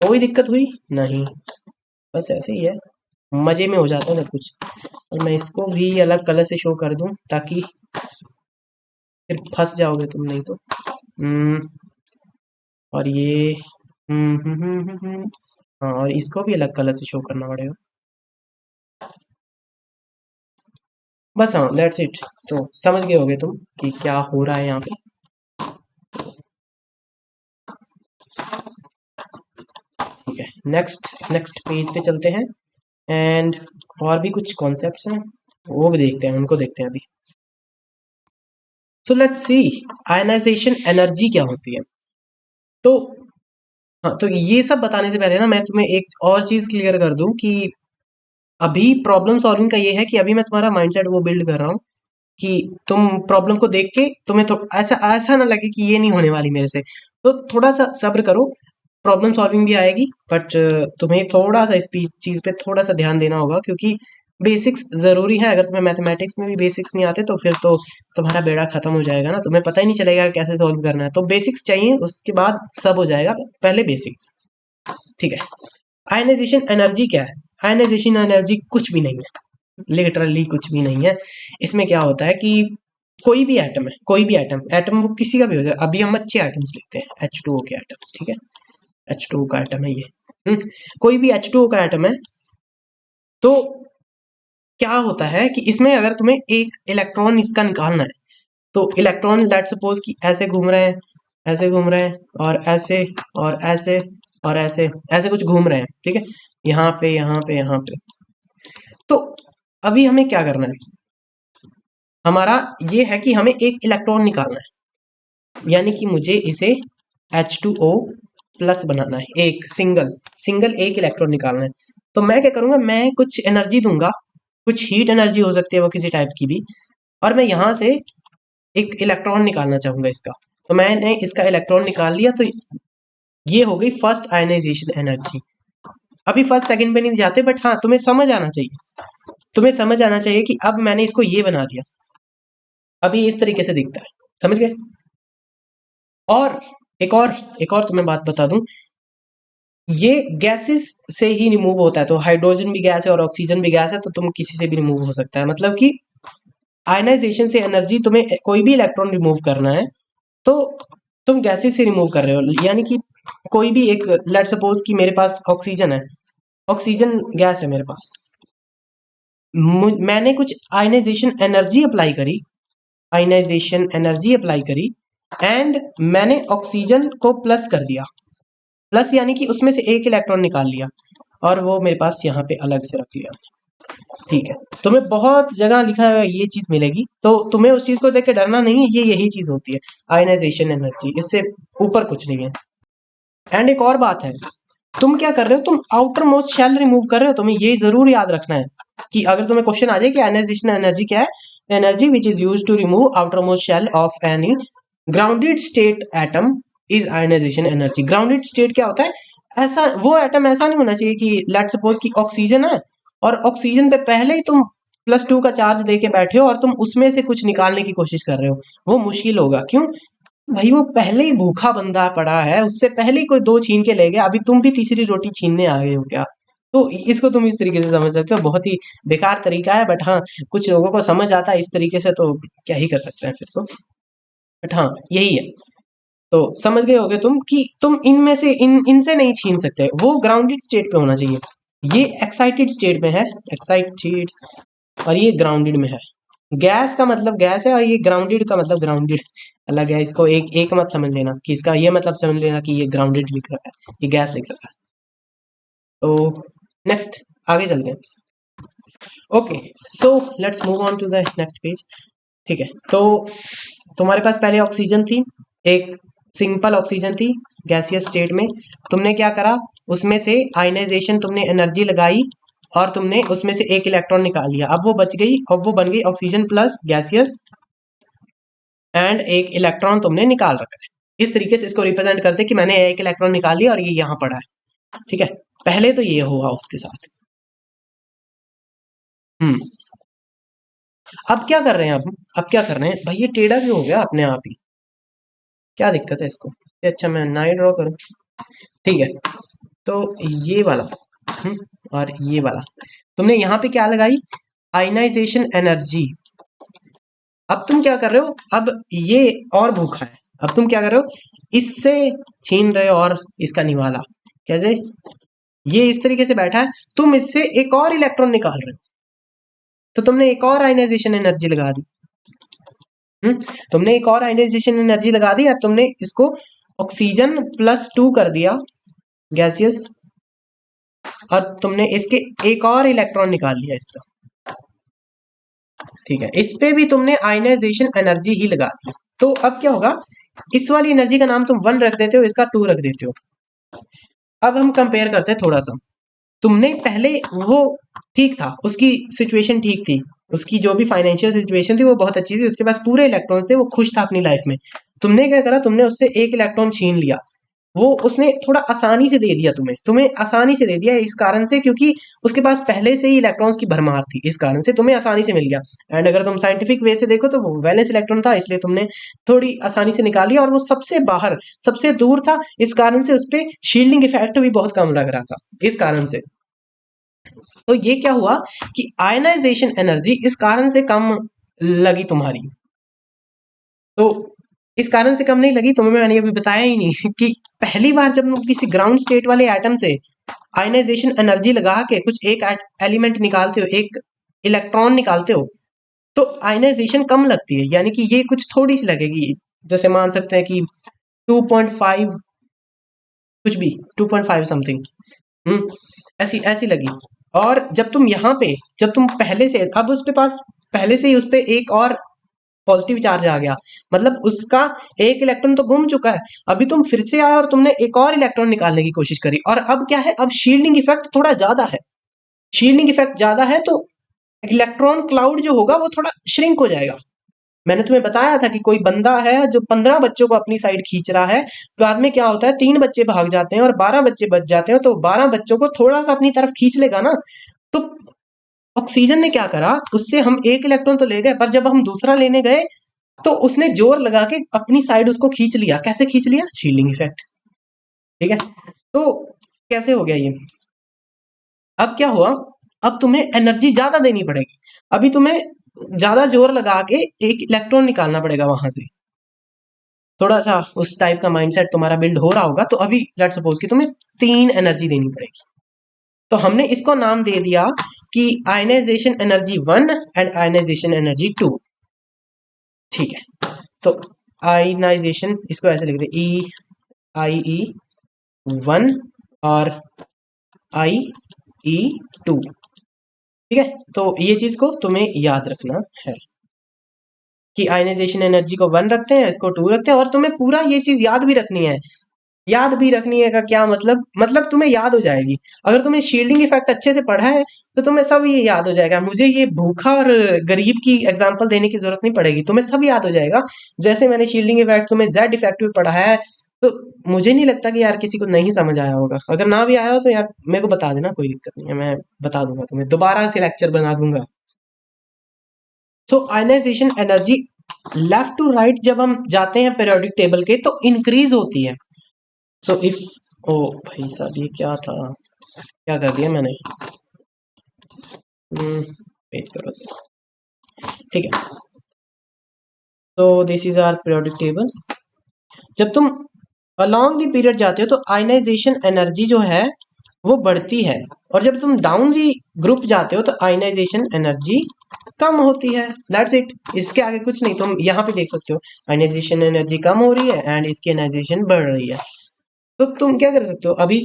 कोई दिक्कत हुई नहीं, बस ऐसे ही है, मजे में हो जाता है सब कुछ। और मैं इसको भी अलग कलर से शो कर दूं ताकि फिर फंस जाओगे तुम, नहीं तो और ये हाँ, और इसको भी अलग कलर से शो करना पड़ेगा। बस हाँ, दैट्स इट। तो समझ गए होगे तुम कि क्या हो रहा है यहाँ पे। ठीक है, नेक्स्ट नेक्स्ट पेज पे चलते हैं। एंड और भी कुछ कॉन्सेप्ट्स हैं, वो भी देखते हैं, उनको देखते हैं अभी। So let's see ionization energy क्या होती है। तो हाँ, तो ये सब बताने से पहले ना मैं तुम्हें एक और चीज क्लियर कर दूं कि अभी प्रॉब्लम सॉल्विंग का ये है कि अभी मैं तुम्हारा माइंडसेट वो बिल्ड कर रहा हूँ कि तुम प्रॉब्लम को देख के तुम्हें तो ऐसा ऐसा ना लगे कि ये नहीं होने वाली मेरे से। तो थोड़ा सा सब्र करो, प्रॉब्लम सॉल्विंग भी आएगी, बट तुम्हें थोड़ा सा इस चीज पे थोड़ा सा ध्यान देना होगा, क्योंकि बेसिक्स जरूरी है। अगर तुम्हें मैथमेटिक्स में भी बेसिक्स नहीं आते तो फिर तो तुम्हारा बेड़ा खत्म हो जाएगा ना, तुम्हें पता ही नहीं चलेगा कैसे सॉल्व करना है। तो बेसिक्स चाहिए, उसके बाद सब हो जाएगा, पहले बेसिक्स। ठीक है, आयनाइजेशन एनर्जी क्या है? आयनाइजेशन एनर्जी कुछ भी नहीं है, लिटरली कुछ भी नहीं है। इसमें क्या होता है कि कोई भी एटम है, कोई भी एटम एटम वो किसी का भी हो जाए। अभी हम अच्छे एटम्स लिखते हैं, H2O के एटम्स, ठीक है, H2O का एटम है ये। कोई भी H2O का एटम है, तो क्या होता है कि इसमें अगर तुम्हें एक इलेक्ट्रॉन इसका निकालना है, तो इलेक्ट्रॉन लेट सपोज कि ऐसे घूम रहे हैं, ऐसे घूम रहे हैं, और ऐसे, और ऐसे, और ऐसे ऐसे कुछ घूम रहे हैं, ठीक है, यहाँ पे यहाँ पे यहाँ पे। तो अभी हमें क्या करना है? हमारा ये है कि हमें एक इलेक्ट्रॉन निकालना है, यानी कि मुझे इसे H2O प्लस बनाना है, एक सिंगल सिंगल एक इलेक्ट्रॉन निकालना है। तो मैं क्या करूंगा, मैं कुछ एनर्जी दूंगा, कुछ हीट एनर्जी हो सकती है वो किसी टाइप की भी, और मैं यहाँ से एक इलेक्ट्रॉन निकालना चाहूंगा इसका। तो मैंने इसका इलेक्ट्रॉन निकाल लिया, तो ये हो गई फर्स्ट आयनाइजेशन एनर्जी। अभी फर्स्ट सेकंड पे नहीं जाते, बट हाँ तुम्हें समझ आना चाहिए, तुम्हें समझ आना चाहिए कि अब मैंने इसको ये बना दिया, अभी इस तरीके से दिखता है, समझ गए? और एक और तुम्हें बात बता दूं, ये गैसेस से ही रिमूव होता है। तो हाइड्रोजन भी गैस है और ऑक्सीजन भी गैस है, तो तुम किसी से भी रिमूव हो सकता है। मतलब कि आयनाइजेशन से एनर्जी, तुम्हें कोई भी इलेक्ट्रॉन रिमूव करना है तो तुम गैसेस से रिमूव कर रहे हो। यानी कि कोई भी एक, लेट सपोज कि मेरे पास ऑक्सीजन है, ऑक्सीजन गैस है मेरे पास, मैंने कुछ आयनाइजेशन एनर्जी अप्लाई करी, आयनाइजेशन एनर्जी अप्लाई करी, एंड मैंने ऑक्सीजन को प्लस कर दिया, प्लस यानी कि उसमें से एक इलेक्ट्रॉन निकाल लिया, और वो मेरे पास यहाँ पे अलग से रख लिया। ठीक है, तुम्हें बहुत जगह लिखा है ये चीज मिलेगी, तो तुम्हें उस चीज को देख के डरना नहीं है, ये यही चीज होती है आयनाइजेशन एनर्जी, इससे ऊपर कुछ नहीं है। एंड एक और बात है, तुम क्या कर रहे हो, तुम आउटर मोस्ट शेल रिमूव कर रहे हो। तुम्हें ये जरूर याद रखना है कि अगर तुम्हें क्वेश्चन आ जाए कि आयनाइजेशन एनर्जी क्या है, energy which is use to remove outer most shell of any grounded state atom is ionization energy. Grounded state क्या होता है? ऐसा वो एटम ऐसा नहीं होना चाहिए कि लेट सपोज कि ऑक्सीजन है, और ऑक्सीजन पे पहले ही तुम +2 का चार्ज देके बैठे हो और तुम उसमें से कुछ निकालने की कोशिश कर रहे हो, वो मुश्किल होगा। क्यों भाई? वो पहले ही भूखा बंदा पड़ा है, उससे पहले ही कोई 2 छीन के ले गया, अभी तुम भी तीसरी रोटी छीनने आ गए हो क्या? तो इसको तुम इस तरीके से समझ सकते हो, बहुत ही बेकार तरीका है, बट हाँ कुछ लोगों को समझ आता है इस तरीके से, तो क्या ही कर सकते हैं फिर तो। बट हाँ यही है, तो समझ गए होगे तुम कि तुम इनमें से इनसे नहीं छीन सकते, वो ग्राउंडेड स्टेट पे होना चाहिए। ये एक्साइटेड स्टेट में है, एक्साइटेड, और ये ग्राउंडेड में है। गैस का मतलब गैस है और ये ग्राउंडेड का मतलब ग्राउंडेड अलग है। इसको एक एक मत समझ लेना कि इसका ये मतलब समझ लेना कि ये ग्राउंडेड लिख रखा है, ये गैस लिख रखा है। तो नेक्स्ट आगे चलते हैं। Okay, so let's move on to the next page. ठीक है, तो तुम्हारे पास पहले ऑक्सीजन थी, एक सिंपल ऑक्सीजन थी गैसियस स्टेट में। तुमने क्या करा, उसमें से आयनाइजेशन तुमने एनर्जी लगाई और तुमने उसमें से एक इलेक्ट्रॉन निकाल लिया। अब वो बच गई, अब वो बन गई ऑक्सीजन प्लस गैसियस एंड एक इलेक्ट्रॉन तुमने निकाल रखा है। इस तरीके से इसको रिप्रेजेंट करते कि मैंने एक इलेक्ट्रॉन निकाल लिया और ये यहाँ पड़ा है। ठीक है, पहले तो ये हुआ उसके साथ। हम्म, अब क्या कर रहे हैं, अब क्या कर रहे हैं भाई, ये टेढ़ा क्यों हो गया अपने आप ही, क्या दिक्कत है इसको? अच्छा मैं ना ही ड्रॉ करूं। ठीक है, तो ये वाला और ये वाला तुमने यहाँ पे क्या लगाई, आयनाइजेशन एनर्जी। अब तुम क्या कर रहे हो, अब ये और भूखा है, अब तुम क्या कर रहे हो, इससे छीन रहे हो और इसका निवाला। कैसे, ये इस तरीके से बैठा है, तुम इससे एक और इलेक्ट्रॉन निकाल रहे हो, तो तुमने एक और आयनाइजेशन एनर्जी लगा दी। तुमने एक और आयनाइजेशन एनर्जी लगा दी और तुमने इसको ऑक्सीजन +2 कर दिया गैसियस, और तुमने इसके एक और इलेक्ट्रॉन निकाल लिया इससे। ठीक है, इस पे भी तुमने आयनाइजेशन एनर्जी ही लगा दी। तो अब क्या होगा, इस वाली एनर्जी का नाम तुम 1 रख देते हो, इसका 2 रख देते हो। अब हम कंपेयर करते हैं थोड़ा सा। तुमने पहले वो ठीक था, उसकी सिचुएशन ठीक थी, उसकी जो भी फाइनेंशियल सिचुएशन थी वो बहुत अच्छी थी, उसके पास पूरे इलेक्ट्रॉन्स थे, वो खुश था अपनी लाइफ में। तुमने क्या करा, तुमने उससे एक इलेक्ट्रॉन छीन लिया, वो उसने थोड़ा आसानी से दे दिया तुम्हें, तुम्हें आसानी से दे दिया इस कारण से क्योंकि उसके पास पहले से ही इलेक्ट्रॉन्स की भरमार थी, इस कारण से तुम्हें आसानी से मिल गया। एंड अगर तुम साइंटिफिक वे से देखो तो वो वैलेंस इलेक्ट्रॉन था, इसलिए तुमने थोड़ी आसानी से निकाल लिया, और वो सबसे बाहर सबसे दूर था, इस कारण से उस पर शील्डिंग इफेक्ट भी बहुत कम लग रहा था, इस कारण से। तो ये क्या हुआ कि आयनाइजेशन एनर्जी इस कारण से कम लगी तुम्हारी। तो इस कारण से कम नहीं लगी, तुम्हें मैंने अभी बताया ही नहीं कि पहली बार जब तुम किसी ग्राउंड स्टेट वाले एटम से आयनाइजेशन एनर्जी लगा के कुछ एक एलिमेंट निकालते हो, एक इलेक्ट्रॉन निकालते हो, तो आयनाइजेशन कम लगती है, यानी कि ये कुछ थोड़ी सी लगेगी। जैसे मान सकते हैं कि 2.5 कुछ भी, 2.5 समथिंग, ऐसी ऐसी लगी। और जब तुम यहाँ पे, जब तुम पहले से, अब उस पे पास पहले से ही उस पे एक और पॉजिटिव चार्ज आ गया, मतलब उसका एक इलेक्ट्रॉन तो गुम चुका है, अभी तुम फिर से आए और तुमने एक और इलेक्ट्रॉन निकालने की कोशिश करी, और अब क्या है, अब शील्डिंग इफेक्ट थोड़ा ज्यादा है, शील्डिंग इफेक्ट ज्यादा है, तो इलेक्ट्रॉन क्लाउड जो होगा वो थोड़ा श्रिंक हो जाएगा। मैंने तुम्हें बताया था कि कोई बंदा है जो 15 बच्चों को अपनी साइड खींच रहा है, बाद में क्या होता है, 3 बच्चे भाग जाते हैं और 12 बच्चे बच जाते हैं, तो 12 बच्चों को थोड़ा सा अपनी तरफ खींच लेगा ना। तो ऑक्सीजन ने क्या करा, उससे हम एक इलेक्ट्रॉन तो ले गए, पर जब हम दूसरा लेने गए तो उसने जोर लगा के अपनी साइड उसको खींच लिया। कैसे खींच लिया, शील्डिंग इफेक्ट। ठीक है, तो कैसे हो गया ये, अब क्या हुआ, अब तुम्हें एनर्जी ज्यादा देनी पड़ेगी, अभी तुम्हें ज्यादा जोर लगा के एक इलेक्ट्रॉन निकालना पड़ेगा वहां से। थोड़ा सा उस टाइप का माइंडसेट तुम्हारा बिल्ड हो रहा होगा, तो अभी लेट सपोज कि तुम्हें 3 एनर्जी देनी पड़ेगी। तो हमने इसको नाम दे दिया कि ionization energy 1 and ionization energy 2। ठीक है, तो आयनाइजेशन इसको ऐसे लिख दे, IE1 और IE2। ठीक है, तो ये चीज को तुम्हें याद रखना है कि आयनाइजेशन एनर्जी को 1 रखते हैं, इसको 2 रखते हैं, और तुम्हें पूरा ये चीज याद भी रखनी है। याद भी रखनी है का क्या मतलब तुम्हें याद हो जाएगी। अगर तुमने शील्डिंग इफेक्ट अच्छे से पढ़ा है तो तुम्हें सब ये याद हो जाएगा, मुझे ये भूखा और गरीब की एग्जांपल देने की जरूरत नहीं पड़ेगी, तुम्हें सब याद हो जाएगा। जैसे मैंने शील्डिंग इफेक्ट तुम्हें जेड इफेक्ट भी पढ़ा है, तो मुझे नहीं लगता कि यार किसी को नहीं समझ आया होगा। अगर ना भी आया हो तो यार मेरे को बता देना, कोई दिक्कत नहीं है, मैं बता दूंगा तुम्हें, दोबारा से लेक्चर बना दूंगा। So ionization energy left to right जब हम जाते हैं पीरियोडिक टेबल के तो इंक्रीज होती है। सो इफ, ओ भाई साहब ये क्या था, क्या कर दिया मैंने, वेट करो सर। ठीक है, तो this is our periodic table. जब तुम अलोंग द पीरियड जाते हो तो आयनाइजेशन एनर्जी जो है वो बढ़ती है, और जब तुम डाउन दी ग्रुप जाते हो तो आयनाइजेशन एनर्जी कम होती है, दैट्स इट। इसके आगे कुछ नहीं। तुम यहाँ पे देख सकते हो आयनाइजेशन एनर्जी कम हो रही है एंड इसकी आयनाइजेशन बढ़ रही है। तो तुम क्या कर सकते हो अभी,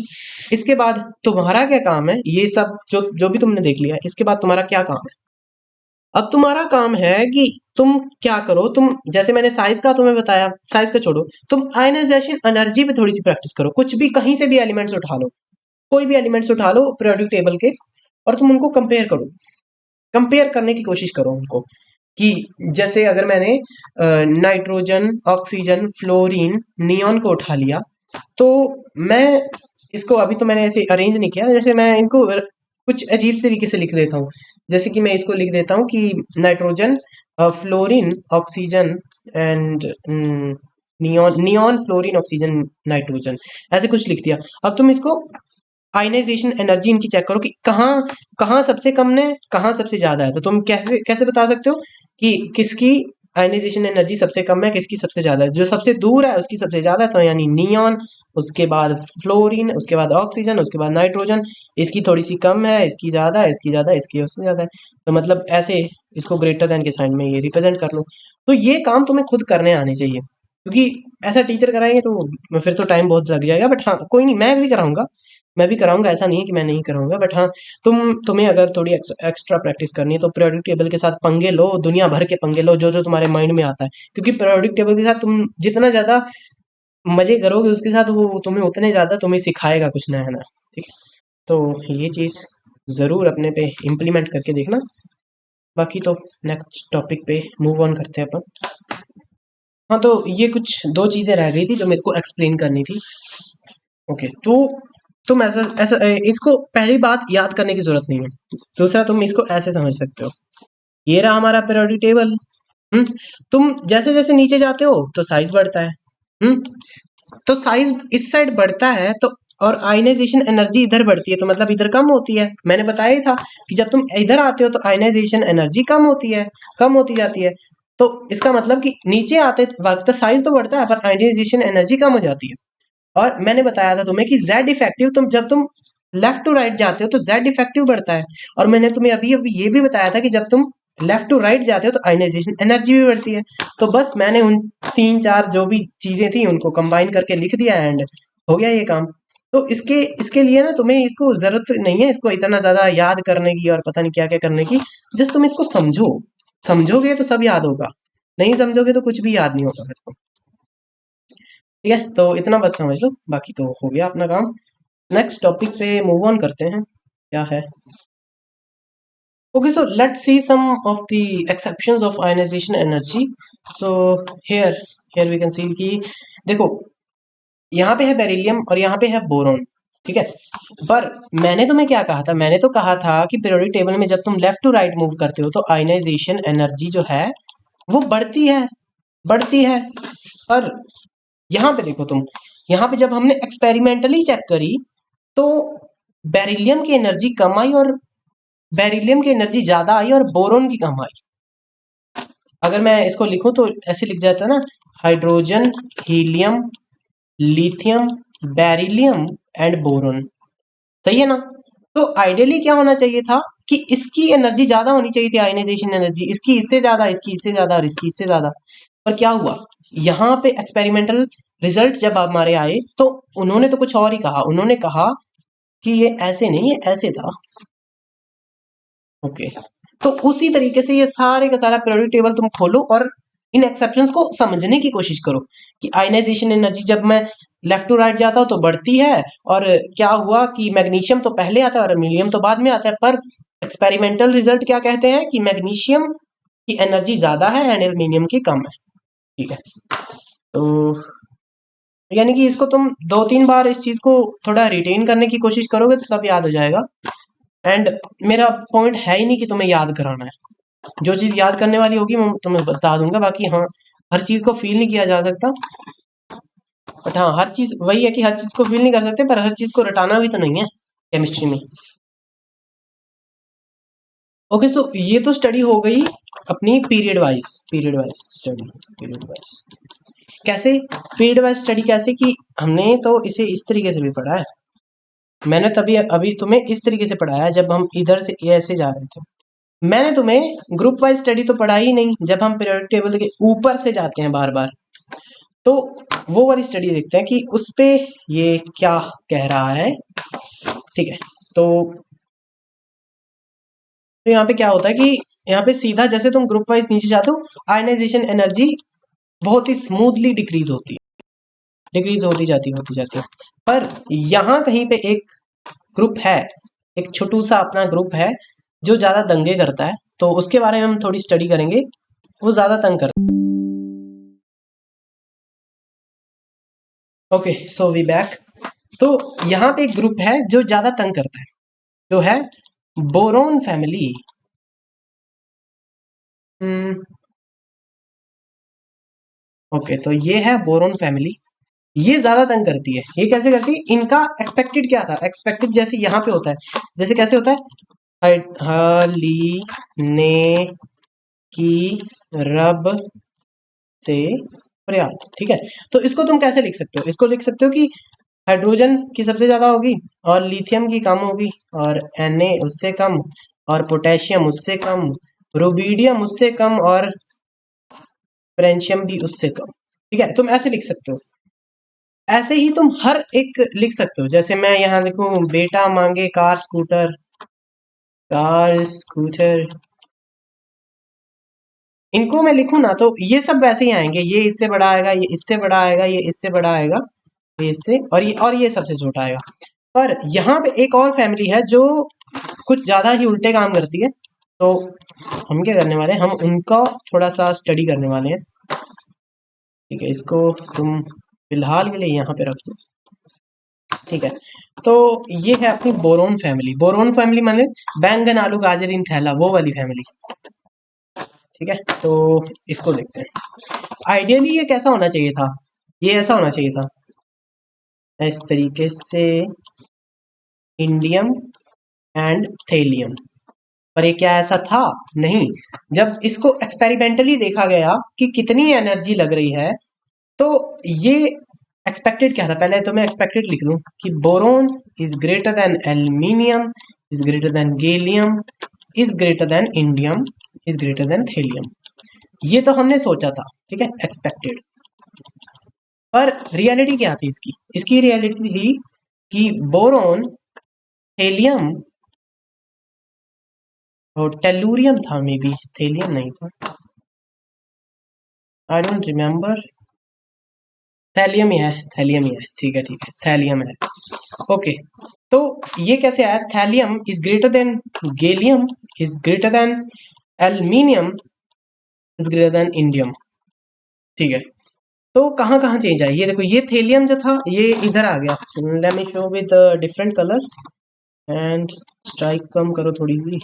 इसके बाद तुम्हारा क्या काम है, ये सब जो जो भी तुमने देख लिया, इसके बाद तुम्हारा क्या काम है। अब तुम्हारा काम है कि तुम क्या करो, तुम जैसे मैंने साइज का तुम्हें बताया, साइज का छोड़ो, तुम आयनाइजेशन एनर्जी पे थोड़ी सी प्रैक्टिस करो। कुछ भी कहीं से भी एलिमेंट्स उठा लो, कोई भी एलिमेंट्स उठा लो पीरियोडिक टेबल के, और तुम उनको कंपेयर करो, कंपेयर करने की कोशिश करो उनको। कि जैसे अगर मैंने नाइट्रोजन, ऑक्सीजन, फ्लोरीन, नियॉन को उठा लिया, तो मैं इसको अभी तो मैंने ऐसे अरेंज नहीं किया, जैसे मैं इनको कुछ अजीब तरीके से लिख देता हूँ। जैसे कि मैं इसको लिख देता हूँ कि nitrogen, fluorine, oxygen and neon, fluorine, oxygen, nitrogen, ऐसे कुछ लिख दिया। अब तुम इसको आयनाइजेशन एनर्जी इनकी चेक करो कि कहाँ कहाँ सबसे कम है, कहाँ सबसे ज्यादा है। तो तुम कैसे कैसे बता सकते हो कि किसकी आयनाइजेशन एनर्जी सबसे कम है, किसकी सबसे ज्यादा है। जो सबसे दूर है उसकी सबसे ज्यादा है, तो यानी नियॉन, उसके बाद फ्लोरीन, उसके बाद ऑक्सीजन, उसके बाद नाइट्रोजन। इसकी थोड़ी सी कम है, इसकी ज्यादा है, इसकी ज्यादा है, इसकी उससे ज्यादा है। तो मतलब ऐसे इसको ग्रेटर देन के साइन में ये रिप्रेजेंट कर लो। तो ये काम तुम्हें खुद करने आने चाहिए, क्योंकि ऐसा टीचर कराएंगे तो फिर तो टाइम बहुत लग जाएगा। बट हाँ कोई नहीं, मैं भी कराऊंगा, मैं भी कराऊंगा, ऐसा नहीं है कि मैं नहीं कराऊंगा। बट हाँ तुम्हें अगर थोड़ी एक्स्ट्रा प्रैक्टिस करनी है तो पीरियोडिक टेबल के साथ पंगे लो, दुनिया भर के पंगे लो, जो जो तुम्हारे माइंड में आता है। क्योंकि पीरियोडिक टेबल के साथ तुम जितना ज्यादा मजे करोगे उसके साथ वो तुम्हें उतने ज्यादा तुम्हें सिखाएगा कुछ नया नया। ठीक है, तो ये चीज जरूर अपने पे इम्प्लीमेंट करके देखना। बाकी तो नेक्स्ट टॉपिक पे मूव ऑन करते हैं अपन। हाँ तो ये कुछ दो चीजें रह गई थी जो मेरे को एक्सप्लेन करनी थी। ओके, तो तुम ऐसा ऐसा इसको पहली बात याद करने की जरूरत नहीं है। दूसरा, तुम इसको ऐसे समझ सकते हो, ये रहा हमारा पीरियोडिक टेबल। हम्म, तुम जैसे जैसे नीचे जाते हो तो साइज बढ़ता है। हम्म, तो साइज इस साइड बढ़ता है तो, और आयनाइजेशन एनर्जी इधर बढ़ती है, तो मतलब इधर कम होती है। मैंने बताया ही था कि जब तुम इधर आते हो तो आयनाइजेशन एनर्जी कम होती है, कम होती जाती है। तो इसका मतलब कि नीचे आते वक्त साइज तो बढ़ता है पर आयनाइजेशन एनर्जी कम हो जाती है। और मैंने बताया था तुम्हें कि जेड इफेक्टिव, तुम जब तुम लेफ्ट टू राइट जाते हो तो जेड इफेक्टिव बढ़ता है। और मैंने तुम्हें अभी अभी ये भी बताया था कि जब तुम लेफ्ट टू राइट जाते हो तो आयनाइजेशन एनर्जी भी बढ़ती है। तो बस मैंने उन तीन चार जो भी चीजें थी उनको कंबाइन करके लिख दिया एंड हो गया ये काम। तो इसके इसके लिए ना तुम्हें इसको जरूरत नहीं है इसको इतना ज्यादा याद करने की और पता नहीं क्या क्या करने की। जस्ट तुम इसको समझो, समझोगे तो सब याद होगा, नहीं समझोगे तो कुछ भी याद नहीं होगा मेरे को। ठीक है, तो इतना बस समझ लो, बाकी तो हो गया अपना काम। नेक्स्ट टॉपिक पे मूव ऑन करते हैं, क्या है। Okay, so let's see some of the exceptions of ionization energy. So here here we can see कि देखो यहाँ पे है बेरिलियम और यहाँ पे है बोरॉन। ठीक है, पर मैंने तुम्हें क्या कहा था, मैंने तो कहा था कि पीरियोडिक टेबल में जब तुम लेफ्ट टू राइट मूव करते हो तो आयनाइजेशन एनर्जी जो है वो बढ़ती है, बढ़ती है। पर यहाँ पे देखो तुम, यहाँ पे जब हमने एक्सपेरिमेंटली चेक करी तो बेरिलियम की एनर्जी कम आई और बेरिलियम की एनर्जी ज्यादा आई और बोरोन की कम आई। अगर मैं इसको लिखूं तो ऐसे लिख जाता है ना, hydrogen, helium, lithium, beryllium and boron. सही है ना। तो आइडियली क्या होना चाहिए था कि इसकी एनर्जी ज्यादा होनी चाहिए थी, आयनाइजेशन एनर्जी, इसकी इससे ज्यादा, इसकी इससे ज्यादा और इसकी इससे ज्यादा। पर क्या हुआ, यहाँ पे एक्सपेरिमेंटल रिजल्ट जब हमारे आए तो उन्होंने तो कुछ और ही कहा। उन्होंने कहा कि ये ऐसे नहीं, ये ऐसे था। ओके, तो उसी तरीके से ये सारे का सारा पीरियोडिक टेबल तुम खोलो और इन एक्सेप्शंस को समझने की कोशिश करो कि आयनाइजेशन एनर्जी जब मैं लेफ्ट टू राइट जाता हूँ तो बढ़ती है, और क्या हुआ कि मैग्नीशियम तो पहले आता है और एल्यूमिनियम तो बाद में आता है। पर एक्सपेरिमेंटल रिजल्ट क्या कहते हैं कि मैग्नीशियम की एनर्जी ज्यादा है एंड एल्यूमिनियम की कम है। ठीक है, तो यानी कि इसको तुम दो तीन बार इस चीज को थोड़ा रिटेन करने की कोशिश करोगे तो सब याद हो जाएगा। एंड मेरा पॉइंट है ही नहीं कि तुम्हें याद कराना है, जो चीज याद करने वाली होगी मैं तुम्हें बता दूंगा। बाकी हाँ, हर चीज को फील नहीं किया जा सकता, बट हाँ हर चीज वही है कि हर चीज को फील नहीं कर सकते, पर हर चीज को रटाना भी तो नहीं है केमिस्ट्री में। ओके, सो ये तो स्टडी हो गई अपनी period wise study. Period wise कैसे, पीरियड वाइज स्टडी कैसे कि हमने तो इसे इस तरीके से भी पढ़ा है। मैंने तभी अभी तुम्हें इस तरीके से पढ़ाया जब हम इधर से ऐसे जा रहे थे। मैंने तुम्हें ग्रुप वाइज स्टडी तो पढ़ा ही नहीं, जब हम पीरियोडिक टेबल के ऊपर से जाते हैं बार बार, तो वो वाली स्टडी देखते हैं कि उस पे ये क्या कह रहा है। ठीक है, तो यहाँ पे क्या होता है कि यहाँ पे सीधा जैसे तुम ग्रुप वाइज नीचे जाते हो, आयनाइजेशन एनर्जी बहुत ही स्मूथली डिक्रीज होती है, डिक्रीज होती जाती है। पर यहाँ कहीं पे एक ग्रुप है, एक छोटू सा अपना ग्रुप है जो ज्यादा दंगे करता है, तो उसके बारे में हम थोड़ी स्टडी करेंगे। वो ज्यादा तंग करता है। Okay, so we back. तो यहाँ पे एक ग्रुप है जो ज्यादा तंग करता है, जो है बोरोन फैमिली। ओके, तो ये है बोरोन फैमिली। ये ज्यादा तंग करती है। ये कैसे करती है? इनका एक्सपेक्टेड क्या था? एक्सपेक्टेड जैसे यहाँ पे होता है, जैसे कैसे होता है, हली ने की रब से प्रयास। ठीक है, तो इसको तुम कैसे लिख सकते हो? इसको लिख सकते हो कि हाइड्रोजन की सबसे ज्यादा होगी और लिथियम की कम होगी, और Na उससे कम, और पोटेशियम उससे कम, रुबीडियम उससे कम, और फ्रेंशियम भी उससे कम। ठीक है, तुम ऐसे लिख सकते हो। ऐसे ही तुम हर एक लिख सकते हो। जैसे मैं यहाँ लिखूं, बेटा मांगे कार स्कूटर, कार स्कूटर, इनको मैं लिखूं ना, तो ये सब वैसे ही आएंगे। ये इससे बड़ा आएगा, ये इससे बड़ा आएगा, ये इससे बड़ा आएगा, ये इससे, और ये सबसे छोटा आएगा। पर यहाँ पे एक और फैमिली है जो कुछ ज्यादा ही उल्टे काम करती है, तो हम क्या करने वाले हैं, हम उनका थोड़ा सा स्टडी करने वाले हैं। ठीक है, इसको तुम फिलहाल के लिए यहाँ पे रख दो। ठीक है, तो ये है अपनी बोरोन फैमिली। बोरोन फैमिली माने बैंगन आलू गाजर इन थैला, वो वाली फैमिली। ठीक है, तो इसको देखते हैं। आइडियली ये कैसा होना चाहिए था? ये ऐसा होना चाहिए था, इस तरीके से, इंडियम एंड थेलियम। पर ये क्या ऐसा था? नहीं। जब इसको एक्सपेरिमेंटली देखा गया कि कितनी एनर्जी लग रही है, तो ये एक्सपेक्टेड क्या था? पहले तो मैं एक्सपेक्टेड लिख लूं कि boron is greater then aluminium, is greater then gallium, is greater then indium, is greater then thallium. ये तो हमने सोचा था, ठीक है, एक्सपेक्टेड। पर रियलिटी क्या थी इसकी? इसकी रियलिटी थी कि बोरोन, थेलियम और टेलुरियम था, मे बी थेलियम नहीं था, आई डोंट रिमेम्बर। थैलियम ही है, थैलियम ही है। ठीक है, ठीक है, थैलियम है। ओके, तो ये कैसे आया? Thallium is greater then gallium, is greater then aluminium, is greater then indium. ठीक है, तो कहाँ कहाँ चेंज आया? ये देखो, ये थेलियम जो था ये इधर आ गया। Let me show with different colour and strike कम करो थोड़ी सी।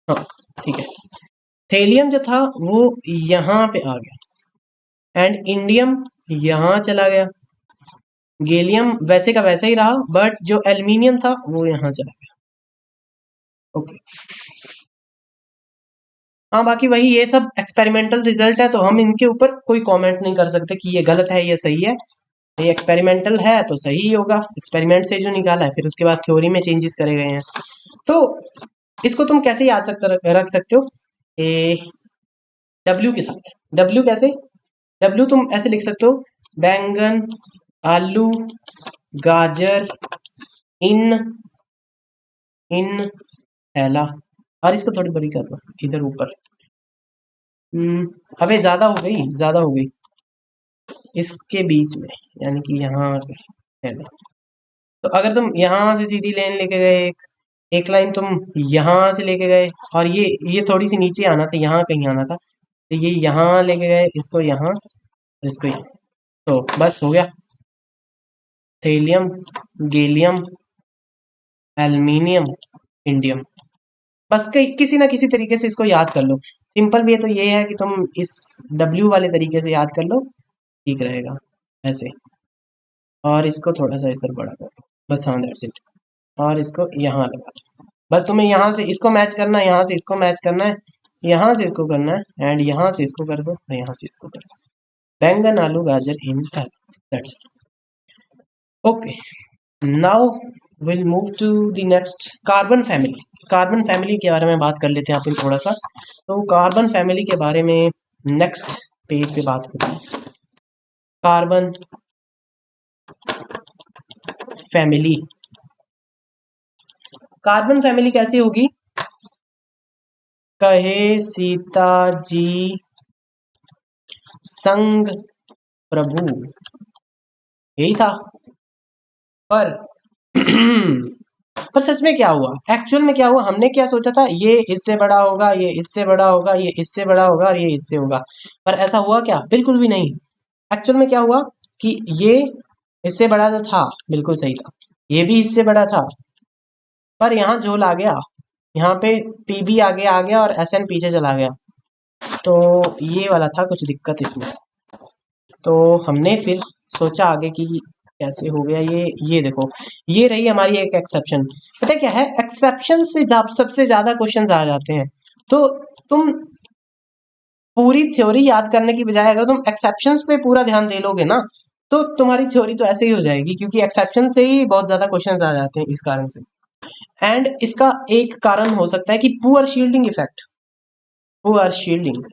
हाँ, ठीक है, थेलियम जो था वो यहाँ पे आ गया, एंड इंडियम यहाँ चला गया। गैलियम वैसे का वैसा ही रहा, बट जो एल्यूमिनियम था वो यहाँ चला गया। ओके, हाँ, बाकी वही, ये सब एक्सपेरिमेंटल रिजल्ट है, तो हम इनके ऊपर कोई कमेंट नहीं कर सकते कि ये गलत है, ये सही है। ये एक्सपेरिमेंटल है तो सही ही होगा, एक्सपेरिमेंट से जो निकाला है, फिर उसके बाद थ्योरी में चेंजेस करे गए हैं। तो इसको तुम कैसे याद रख सकते हो? ए डब्ल्यू के साथ। डब्ल्यू कैसे? डब्ल्यू तुम ऐसे लिख सकते हो, बैंगन आलू गाजर इन इन थैला। और इसको थोड़ी बड़ी कर दो इधर ऊपर। अबे ज्यादा हो गई, ज्यादा हो गई इसके बीच में, यानी कि यहाँ पे थैला। तो अगर तुम यहाँ से सीधी लाइन लेके गए, एक लाइन तुम यहाँ से लेके गए, और ये थोड़ी सी नीचे आना था, यहाँ कहीं आना था, तो ये यहाँ लेके गए, इसको यहाँ, इसको यहाँ, तो बस हो गया। Thallium, gallium, aluminium, indium. बस किसी ना किसी तरीके से इसको याद कर लो। सिंपल भी है तो ये है कि तुम इस डब्ल्यू वाले तरीके से याद कर लो, ठीक रहेगा ऐसे। और इसको थोड़ा सा इस तरह बड़ा कर लो, बस। हाँ, दैट्स इट। और इसको यहाँ लगा दो। बस तुम्हें यहाँ से इसको मैच करना है, यहाँ से इसको मैच करना है, यहाँ से इसको करना है, एंड यहाँ से इसको कर दो, और यहाँ से इसको कर दो। बैंगन आलू गाजर in that's it. Okay, now will move to the next carbon family. Carbon family के बारे में बात कर लेते हैं अपन थोड़ा सा। तो कार्बन फैमिली के बारे में नेक्स्ट पेज पे बात होती है। कार्बन फैमिली, कार्बन फैमिली कैसी होगी? कहे सीता जी संग प्रभु, यही था। पर पर सच में क्या हुआ, एक्चुअल में क्या हुआ? हमने क्या सोचा था, ये इससे बड़ा होगा, ये इससे बड़ा होगा, ये इससे बड़ा होगा और ये इससे होगा। पर ऐसा हुआ क्या? बिल्कुल भी नहीं। एक्चुअल में क्या हुआ कि ये इससे बड़ा तो था, बिल्कुल सही था, ये भी इससे बड़ा था, पर यहाँ झोल आ गया, यहाँ पे पीबी आगे आ गया और एसएन पीछे चला गया। तो ये वाला था कुछ दिक्कत इसमें। तो हमने फिर सोचा आगे कि कैसे हो गया ये देखो, ये रही हमारी एक एक्सेप्शन। पता है क्या है, एक्सेप्शन से सबसे ज्यादा क्वेश्चंस आ जाते हैं। तो तुम पूरी थ्योरी याद करने की बजाय अगर तुम एक्सेप्शंस पे पूरा ध्यान दे लोगे ना, तो तुम्हारी थ्योरी तो ऐसे ही हो जाएगी, क्योंकि एक्सेप्शन से ही बहुत ज्यादा क्वेश्चंस आ जाते हैं इस कारण से। एंड इसका एक कारण हो सकता है कि poor shielding effect. Poor shielding,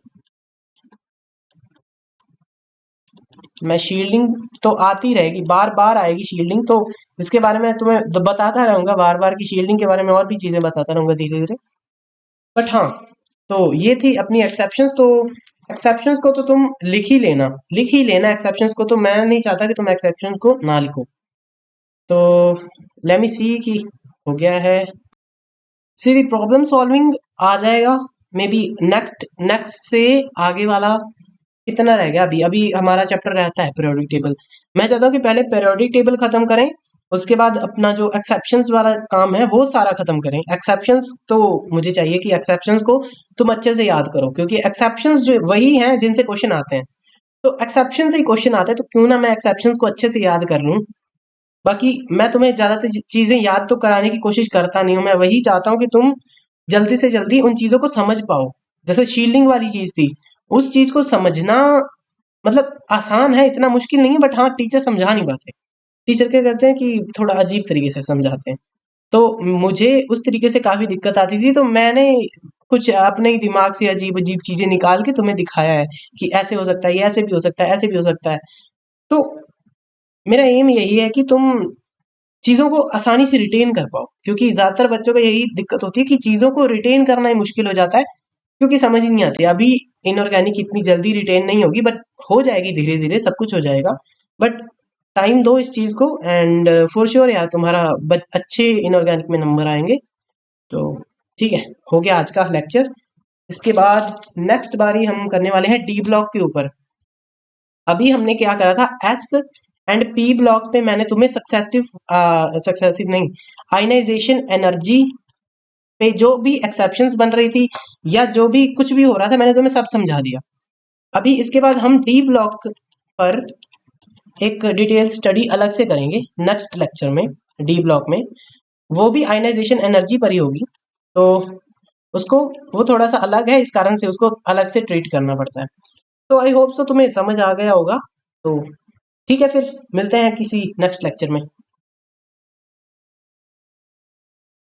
मैं शील्डिंग तो आती रहेगी, बार बार आएगी शील्डिंग, तो इसके बारे में तुम्हें बताता रहूंगा बार बार की शील्डिंग के बारे में, और भी चीजें बताता रहूंगा धीरे धीरे। बट हाँ, तो ये थी अपनी एक्सेप्शंस। तो एक्सेप्शंस को तो तुम लिख ही लेना, लिख ही लेना एक्सेप्शंस को। तो मैं नहीं चाहता कि तुम एक्सेप्शंस को ना लिखो। तो लेट मी सी कि हो गया है। सी दी प्रॉब्लम सॉल्विंग आ जाएगा मे बी नेक्स्ट से आगे वाला। कितना रह गया? अभी अभी हमारा चैप्टर रहता है पीरियोडिक टेबल। मैं चाहता हूँ कि पहले पीरियोडिक टेबल खत्म करें, उसके बाद अपना जो एक्सेप्शंस वाला काम है वो सारा खत्म करें। एक्सेप्शंस तो मुझे चाहिए कि एक्सेप्शंस को तुम अच्छे से याद करो, क्योंकि एक्सेप्शंस जो वही हैं जिनसे क्वेश्चन आते हैं। तो एक्सेप्शन से ही क्वेश्चन आते हैं, तो क्यों ना मैं एक्सेप्शंस को अच्छे से याद कर लूँ। बाकी मैं तुम्हें ज्यादातर चीजें याद तो कराने की कोशिश करता नहीं हूँ, मैं वही चाहता हूँ कि तुम जल्दी से जल्दी उन चीजों को समझ पाओ। जैसे शील्डिंग वाली चीज थी, उस चीज को समझना मतलब आसान है, इतना मुश्किल नहीं है। बट हाँ, टीचर समझा नहीं पाते। टीचर क्या कहते हैं कि थोड़ा अजीब तरीके से समझाते हैं। तो मुझे उस तरीके से काफी दिक्कत आती थी, तो मैंने कुछ अपने ही दिमाग से अजीब अजीब चीजें निकाल के तुम्हें दिखाया है कि ऐसे हो सकता है, ये ऐसे भी हो सकता है, ऐसे भी हो सकता है। तो मेरा एम यही है कि तुम चीज़ों को आसानी से रिटेन कर पाओ, क्योंकि ज़्यादातर बच्चों को यही दिक्कत होती है कि चीज़ों को रिटेन करना ही मुश्किल हो जाता है, क्योंकि समझ ही नहीं आती। अभी इनऑर्गेनिक इतनी जल्दी रिटेन नहीं होगी, बट हो जाएगी धीरे धीरे, सब कुछ हो जाएगा। बट टाइम दो इस चीज़ को, एंड फॉर श्योर यार तुम्हारा अच्छे इनऑर्गेनिक में नंबर आएंगे। तो ठीक है, हो गया आज का लेक्चर। इसके बाद नेक्स्ट बारी हम करने वाले हैं डी ब्लॉक के ऊपर। अभी हमने क्या करा था, एस एंड पी ब्लॉक पे मैंने तुम्हें सक्सेसिव नहीं, आयनाइजेशन एनर्जी पे जो भी एक्सेप्शंस बन रही थी या जो भी कुछ भी हो रहा था, मैंने तुम्हें सब समझा दिया। अभी इसके बाद हम डी ब्लॉक पर एक डिटेल स्टडी अलग से करेंगे नेक्स्ट लेक्चर में। डी ब्लॉक में वो भी आयनाइजेशन एनर्जी पर ही होगी, तो उसको वो थोड़ा सा अलग है, इस कारण से उसको अलग से ट्रीट करना पड़ता है। तो आई होप सो तुम्हें समझ आ गया होगा। तो ठीक है, फिर मिलते हैं किसी नेक्स्ट लेक्चर में।